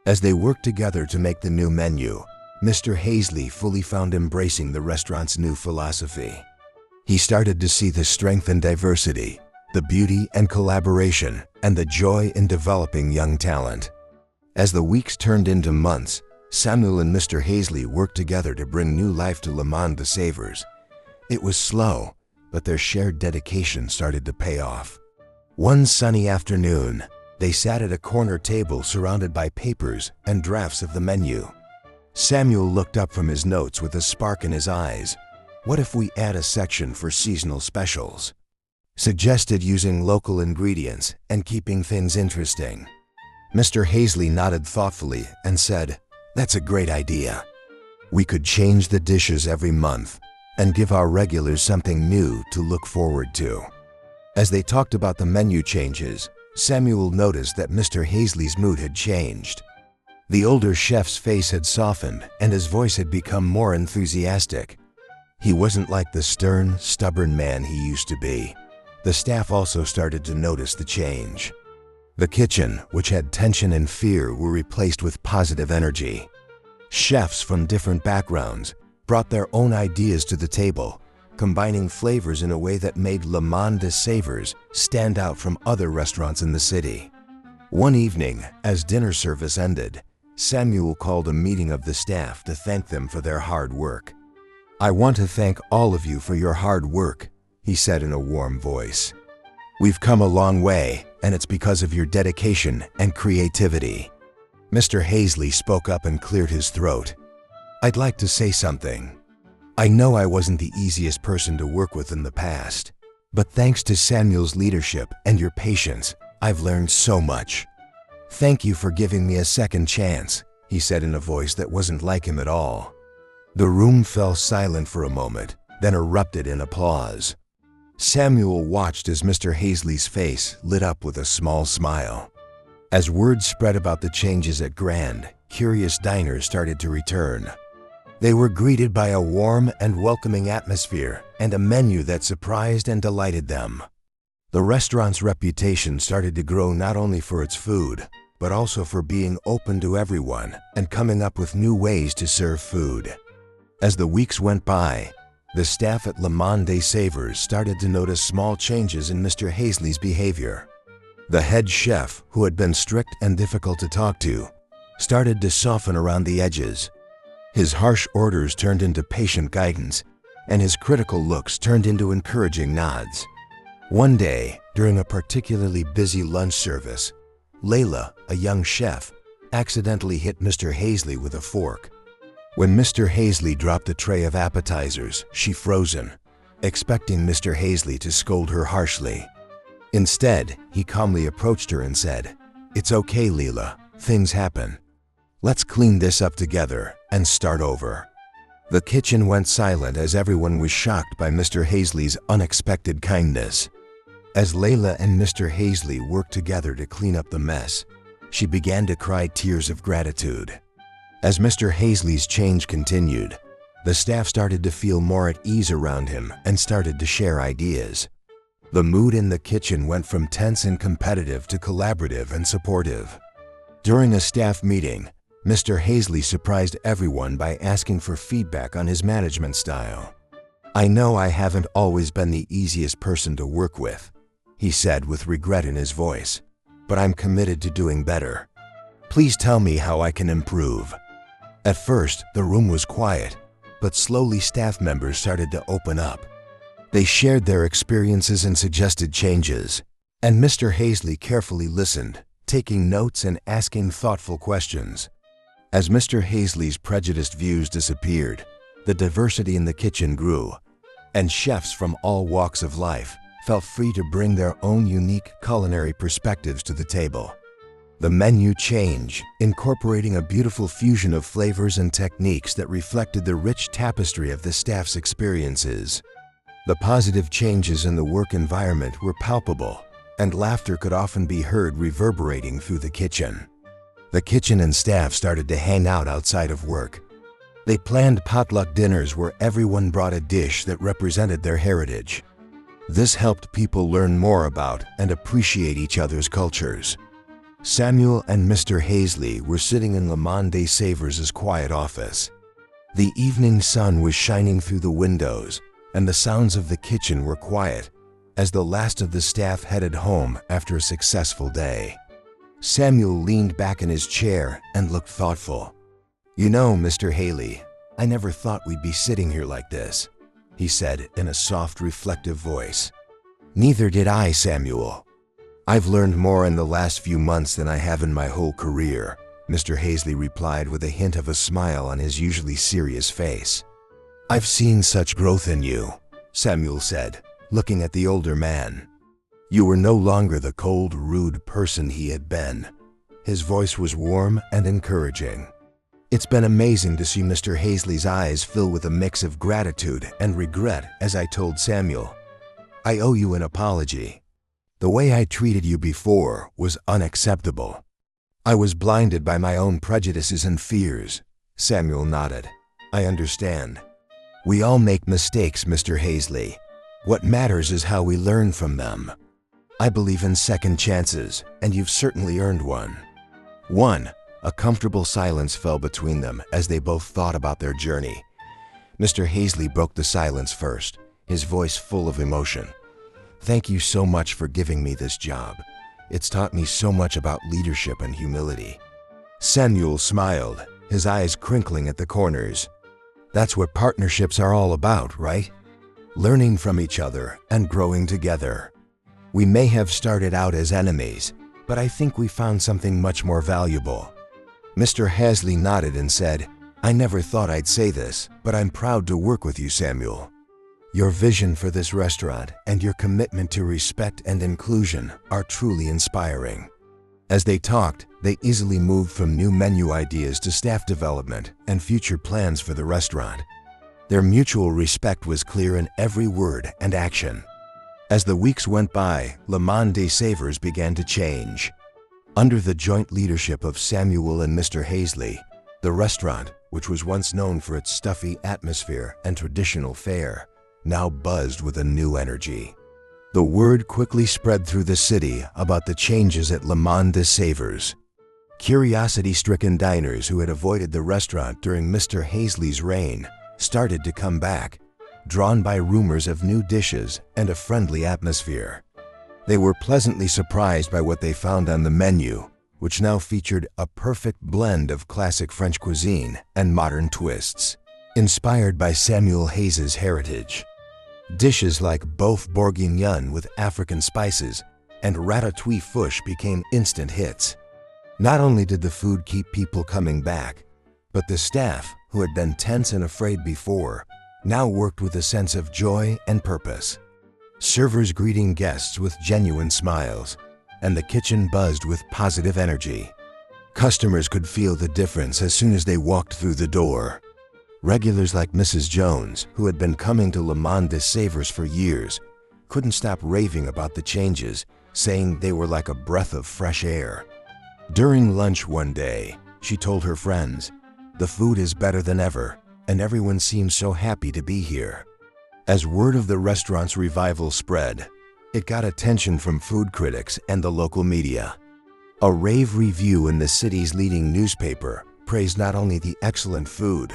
As they worked together to make the new menu, Mr. Hazley fully found embracing the restaurant's new philosophy. He started to see the strength in diversity, the beauty and collaboration, and the joy in developing young talent. As the weeks turned into months, Samuel and Mr. Hazley worked together to bring new life to Le Monde des Saveurs. It was slow, but their shared dedication started to pay off. One sunny afternoon, They sat at a corner table surrounded by papers and drafts of the menu. Samuel looked up from his notes with a spark in his eyes. What if we add a section for seasonal specials? Suggested using local ingredients and keeping things interesting. Mr. Hazley nodded thoughtfully and said, "That's a great idea. We could change the dishes every month and give our regulars something new to look forward to." As they talked about the menu changes, Samuel noticed that Mr. Hazley's mood had changed. The older chef's face had softened and his voice had become more enthusiastic. He wasn't like the stern, stubborn man he used to be. The staff also started to notice the change. The kitchen, which had tension and fear, were replaced with positive energy. Chefs from different backgrounds brought their own ideas to the table, combining flavors in a way that made Le Monde des Saveurs stand out from other restaurants in the city. One evening, as dinner service ended, Samuel called a meeting of the staff to thank them for their hard work. "I want to thank all of you for your hard work," he said in a warm voice. "We've come a long way, and it's because of your dedication and creativity." Mr. Hazley spoke up and cleared his throat. "I'd like to say something. I know I wasn't the easiest person to work with in the past, but thanks to Samuel's leadership and your patience, I've learned so much. Thank you for giving me a second chance," he said in a voice that wasn't like him at all. The room fell silent for a moment, then erupted in applause. Samuel watched as Mr. Hazley's face lit up with a small smile. As word spread about the changes at Grand, curious diners started to return. They were greeted by a warm and welcoming atmosphere and a menu that surprised and delighted them. The restaurant's reputation started to grow not only for its food, but also for being open to everyone and coming up with new ways to serve food. As the weeks went by, the staff at Le Monde des Saveurs started to notice small changes in Mr. Hazley's behavior. The head chef, who had been strict and difficult to talk to, started to soften around the edges. His harsh orders turned into patient guidance, and his critical looks turned into encouraging nods. One day, during a particularly busy lunch service, Layla, a young chef, accidentally hit Mr. Hazley with a fork. When Mr. Hazley dropped the tray of appetizers, she frozen, expecting Mr. Hazley to scold her harshly. Instead, he calmly approached her and said, "It's okay, Layla, things happen. Let's clean this up together and start over." The kitchen went silent as everyone was shocked by Mr. Hazley's unexpected kindness. As Layla and Mr. Hazley worked together to clean up the mess, she began to cry tears of gratitude. As Mr. Hazley's change continued, the staff started to feel more at ease around him and started to share ideas. The mood in the kitchen went from tense and competitive to collaborative and supportive. During a staff meeting, Mr. Hazley surprised everyone by asking for feedback on his management style. "I know I haven't always been the easiest person to work with," he said with regret in his voice, "but I'm committed to doing better. Please tell me how I can improve." At first, the room was quiet, but slowly staff members started to open up. They shared their experiences and suggested changes, and Mr. Hazley carefully listened, taking notes and asking thoughtful questions. As Mr. Hazley's prejudiced views disappeared, the diversity in the kitchen grew, and chefs from all walks of life felt free to bring their own unique culinary perspectives to the table. The menu changed, incorporating a beautiful fusion of flavors and techniques that reflected the rich tapestry of the staff's experiences. The positive changes in the work environment were palpable, and laughter could often be heard reverberating through the kitchen. The kitchen and staff started to hang out outside of work. They planned potluck dinners where everyone brought a dish that represented their heritage. This helped people learn more about and appreciate each other's cultures. Samuel and Mr. Hazley were sitting in Le Monde des Saveurs' quiet office. The evening sun was shining through the windows, and the sounds of the kitchen were quiet as the last of the staff headed home after a successful day. Samuel leaned back in his chair and looked thoughtful. "You know, Mr. Hazley, I never thought we'd be sitting here like this," he said in a soft, reflective voice. "Neither did I, Samuel. "I've learned more in the last few months than I have in my whole career," Mr. Hazley replied with a hint of a smile on his usually serious face. "I've seen such growth in you," Samuel said, looking at the older man. You were no longer the cold, rude person he had been. His voice was warm and encouraging. It's been amazing to see Mr. Hazley's eyes fill with a mix of gratitude and regret as I told Samuel, "I owe you an apology. The way I treated you before was unacceptable. I was blinded by my own prejudices and fears." Samuel nodded. "I understand. We all make mistakes, Mr. Hazley. What matters is how we learn from them. I believe in second chances, and you've certainly earned one." A comfortable silence fell between them as they both thought about their journey. Mr. Hazley broke the silence first, his voice full of emotion. "Thank you so much for giving me this job. It's taught me so much about leadership and humility." Samuel smiled, his eyes crinkling at the corners. "That's what partnerships are all about, right? Learning from each other and growing together. We may have started out as enemies, but I think we found something much more valuable." Mr. Hazley nodded and said, "I never thought I'd say this, but I'm proud to work with you, Samuel. Your vision for this restaurant and your commitment to respect and inclusion are truly inspiring." As they talked, they easily moved from new menu ideas to staff development and future plans for the restaurant. Their mutual respect was clear in every word and action. As the weeks went by, Le Monde des Saveurs began to change. Under the joint leadership of Samuel and Mr. Hazley, the restaurant, which was once known for its stuffy atmosphere and traditional fare, now buzzed with a new energy. The word quickly spread through the city about the changes at Le Monde des Saveurs. Curiosity-stricken diners who had avoided the restaurant during Mr. Hazley's reign started to come back, drawn by rumors of new dishes and a friendly atmosphere. They were pleasantly surprised by what they found on the menu, which now featured a perfect blend of classic French cuisine and modern twists, inspired by Samuel Hayes's heritage. Dishes like boeuf bourguignon with African spices and ratatouille fouche became instant hits. Not only did the food keep people coming back, but the staff, who had been tense and afraid before, now worked with a sense of joy and purpose. Servers greeting guests with genuine smiles, and the kitchen buzzed with positive energy. Customers could feel the difference as soon as they walked through the door. Regulars like Mrs. Jones, who had been coming to Le Monde des Saveurs for years, couldn't stop raving about the changes, saying they were like a breath of fresh air. During lunch one day, she told her friends, "The food is better than ever, and everyone seems so happy to be here." As word of the restaurant's revival spread, it got attention from food critics and the local media. A rave review in the city's leading newspaper praised not only the excellent food,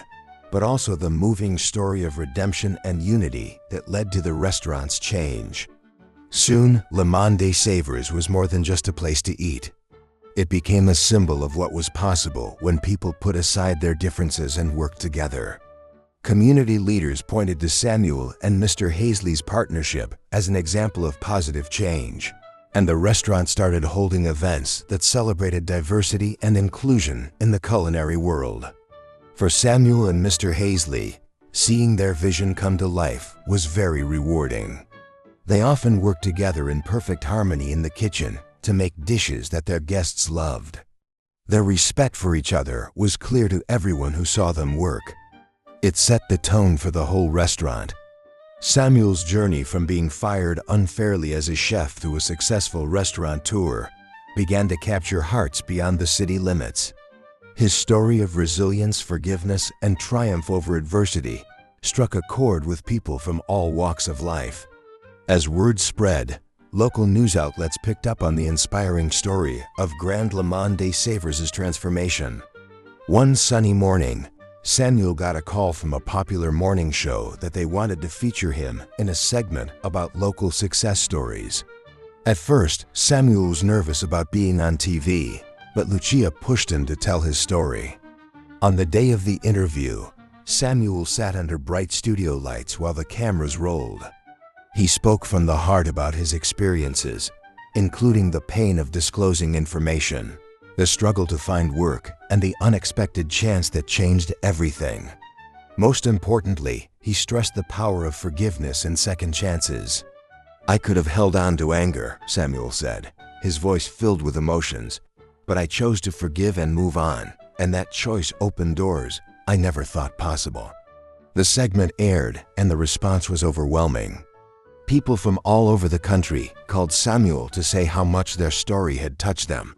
but also the moving story of redemption and unity that led to the restaurant's change. Soon, Le Monde des Saveurs was more than just a place to eat. It became a symbol of what was possible when people put aside their differences and worked together. Community leaders pointed to Samuel and Mr. Hazley's partnership as an example of positive change, and the restaurant started holding events that celebrated diversity and inclusion in the culinary world. For Samuel and Mr. Hazley, seeing their vision come to life was very rewarding. They often worked together in perfect harmony in the kitchen to make dishes that their guests loved. Their respect for each other was clear to everyone who saw them work. It set the tone for the whole restaurant. Samuel's journey from being fired unfairly as a chef to a successful restaurateur began to capture hearts beyond the city limits. His story of resilience, forgiveness, and triumph over adversity struck a chord with people from all walks of life. As word spread, local news outlets picked up on the inspiring story of Grand Le Monde des Saveurs' transformation. One sunny morning, Samuel got a call from a popular morning show that they wanted to feature him in a segment about local success stories. At first, Samuel was nervous about being on TV, but Lucia pushed him to tell his story. On the day of the interview, Samuel sat under bright studio lights while the cameras rolled. He spoke from the heart about his experiences, including the pain of disclosing information, the struggle to find work, and the unexpected chance that changed everything. Most importantly, he stressed the power of forgiveness and second chances. "I could have held on to anger," Samuel said, his voice filled with emotions, "but I chose to forgive and move on, and that choice opened doors I never thought possible." The segment aired, and the response was overwhelming. People from all over the country called Samuel to say how much their story had touched them,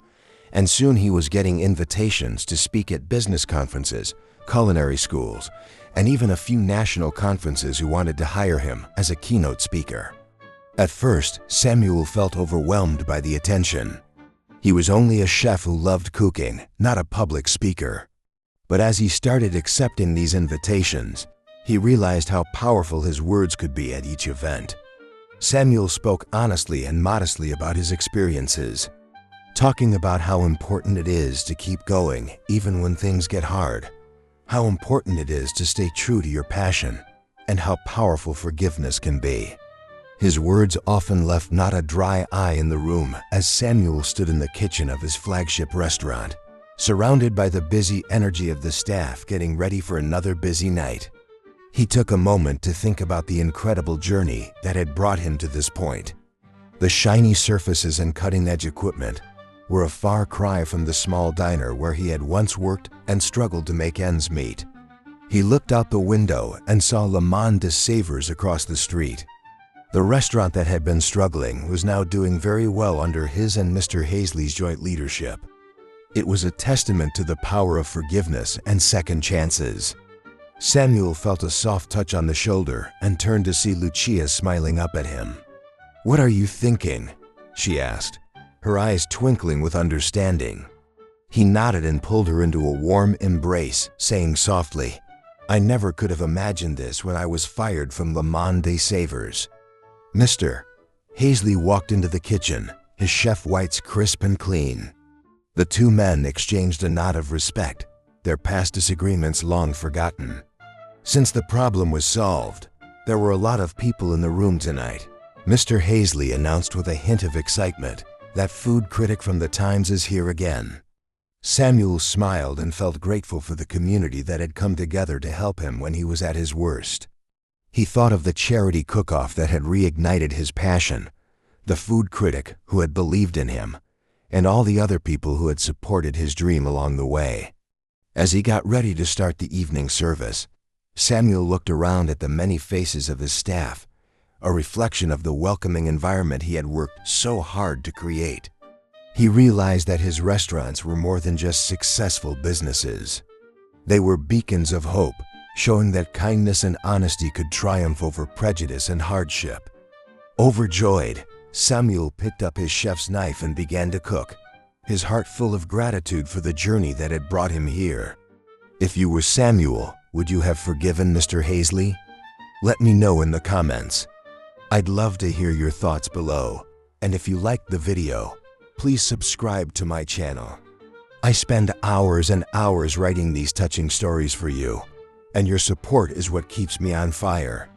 and soon he was getting invitations to speak at business conferences, culinary schools, and even a few national conferences who wanted to hire him as a keynote speaker. At first, Samuel felt overwhelmed by the attention. He was only a chef who loved cooking, not a public speaker. But as he started accepting these invitations, he realized how powerful his words could be at each event. Samuel spoke honestly and modestly about his experiences, talking about how important it is to keep going even when things get hard, how important it is to stay true to your passion, and how powerful forgiveness can be. His words often left not a dry eye in the room as Samuel stood in the kitchen of his flagship restaurant, surrounded by the busy energy of the staff getting ready for another busy night. He took a moment to think about the incredible journey that had brought him to this point. The shiny surfaces and cutting-edge equipment were a far cry from the small diner where he had once worked and struggled to make ends meet. He looked out the window and saw Le Monde de Saveurs across the street. The restaurant that had been struggling was now doing very well under his and Mr. Hazley's joint leadership. It was a testament to the power of forgiveness and second chances. Samuel felt a soft touch on the shoulder and turned to see Lucia smiling up at him. "What are you thinking?" she asked, her eyes twinkling with understanding. He nodded and pulled her into a warm embrace, saying softly, "I never could have imagined this when I was fired from Le Monde de Saveurs." "Mr. Hazley walked into the kitchen, his chef whites crisp and clean. The two men exchanged a nod of respect, their past disagreements long forgotten. Since the problem was solved, there were a lot of people in the room tonight. Mr. Hazley announced with a hint of excitement that food critic from the Times is here again. Samuel smiled and felt grateful for the community that had come together to help him when he was at his worst. He thought of the charity cook-off that had reignited his passion, the food critic who had believed in him, and all the other people who had supported his dream along the way. As he got ready to start the evening service, Samuel looked around at the many faces of his staff, a reflection of the welcoming environment he had worked so hard to create. He realized that his restaurants were more than just successful businesses. They were beacons of hope, showing that kindness and honesty could triumph over prejudice and hardship. Overjoyed, Samuel picked up his chef's knife and began to cook, his heart full of gratitude for the journey that had brought him here. If you were Samuel, would you have forgiven Mr. Hazley? Let me know in the comments. I'd love to hear your thoughts below, and if you liked the video, please subscribe to my channel. I spend hours and hours writing these touching stories for you, and your support is what keeps me on fire.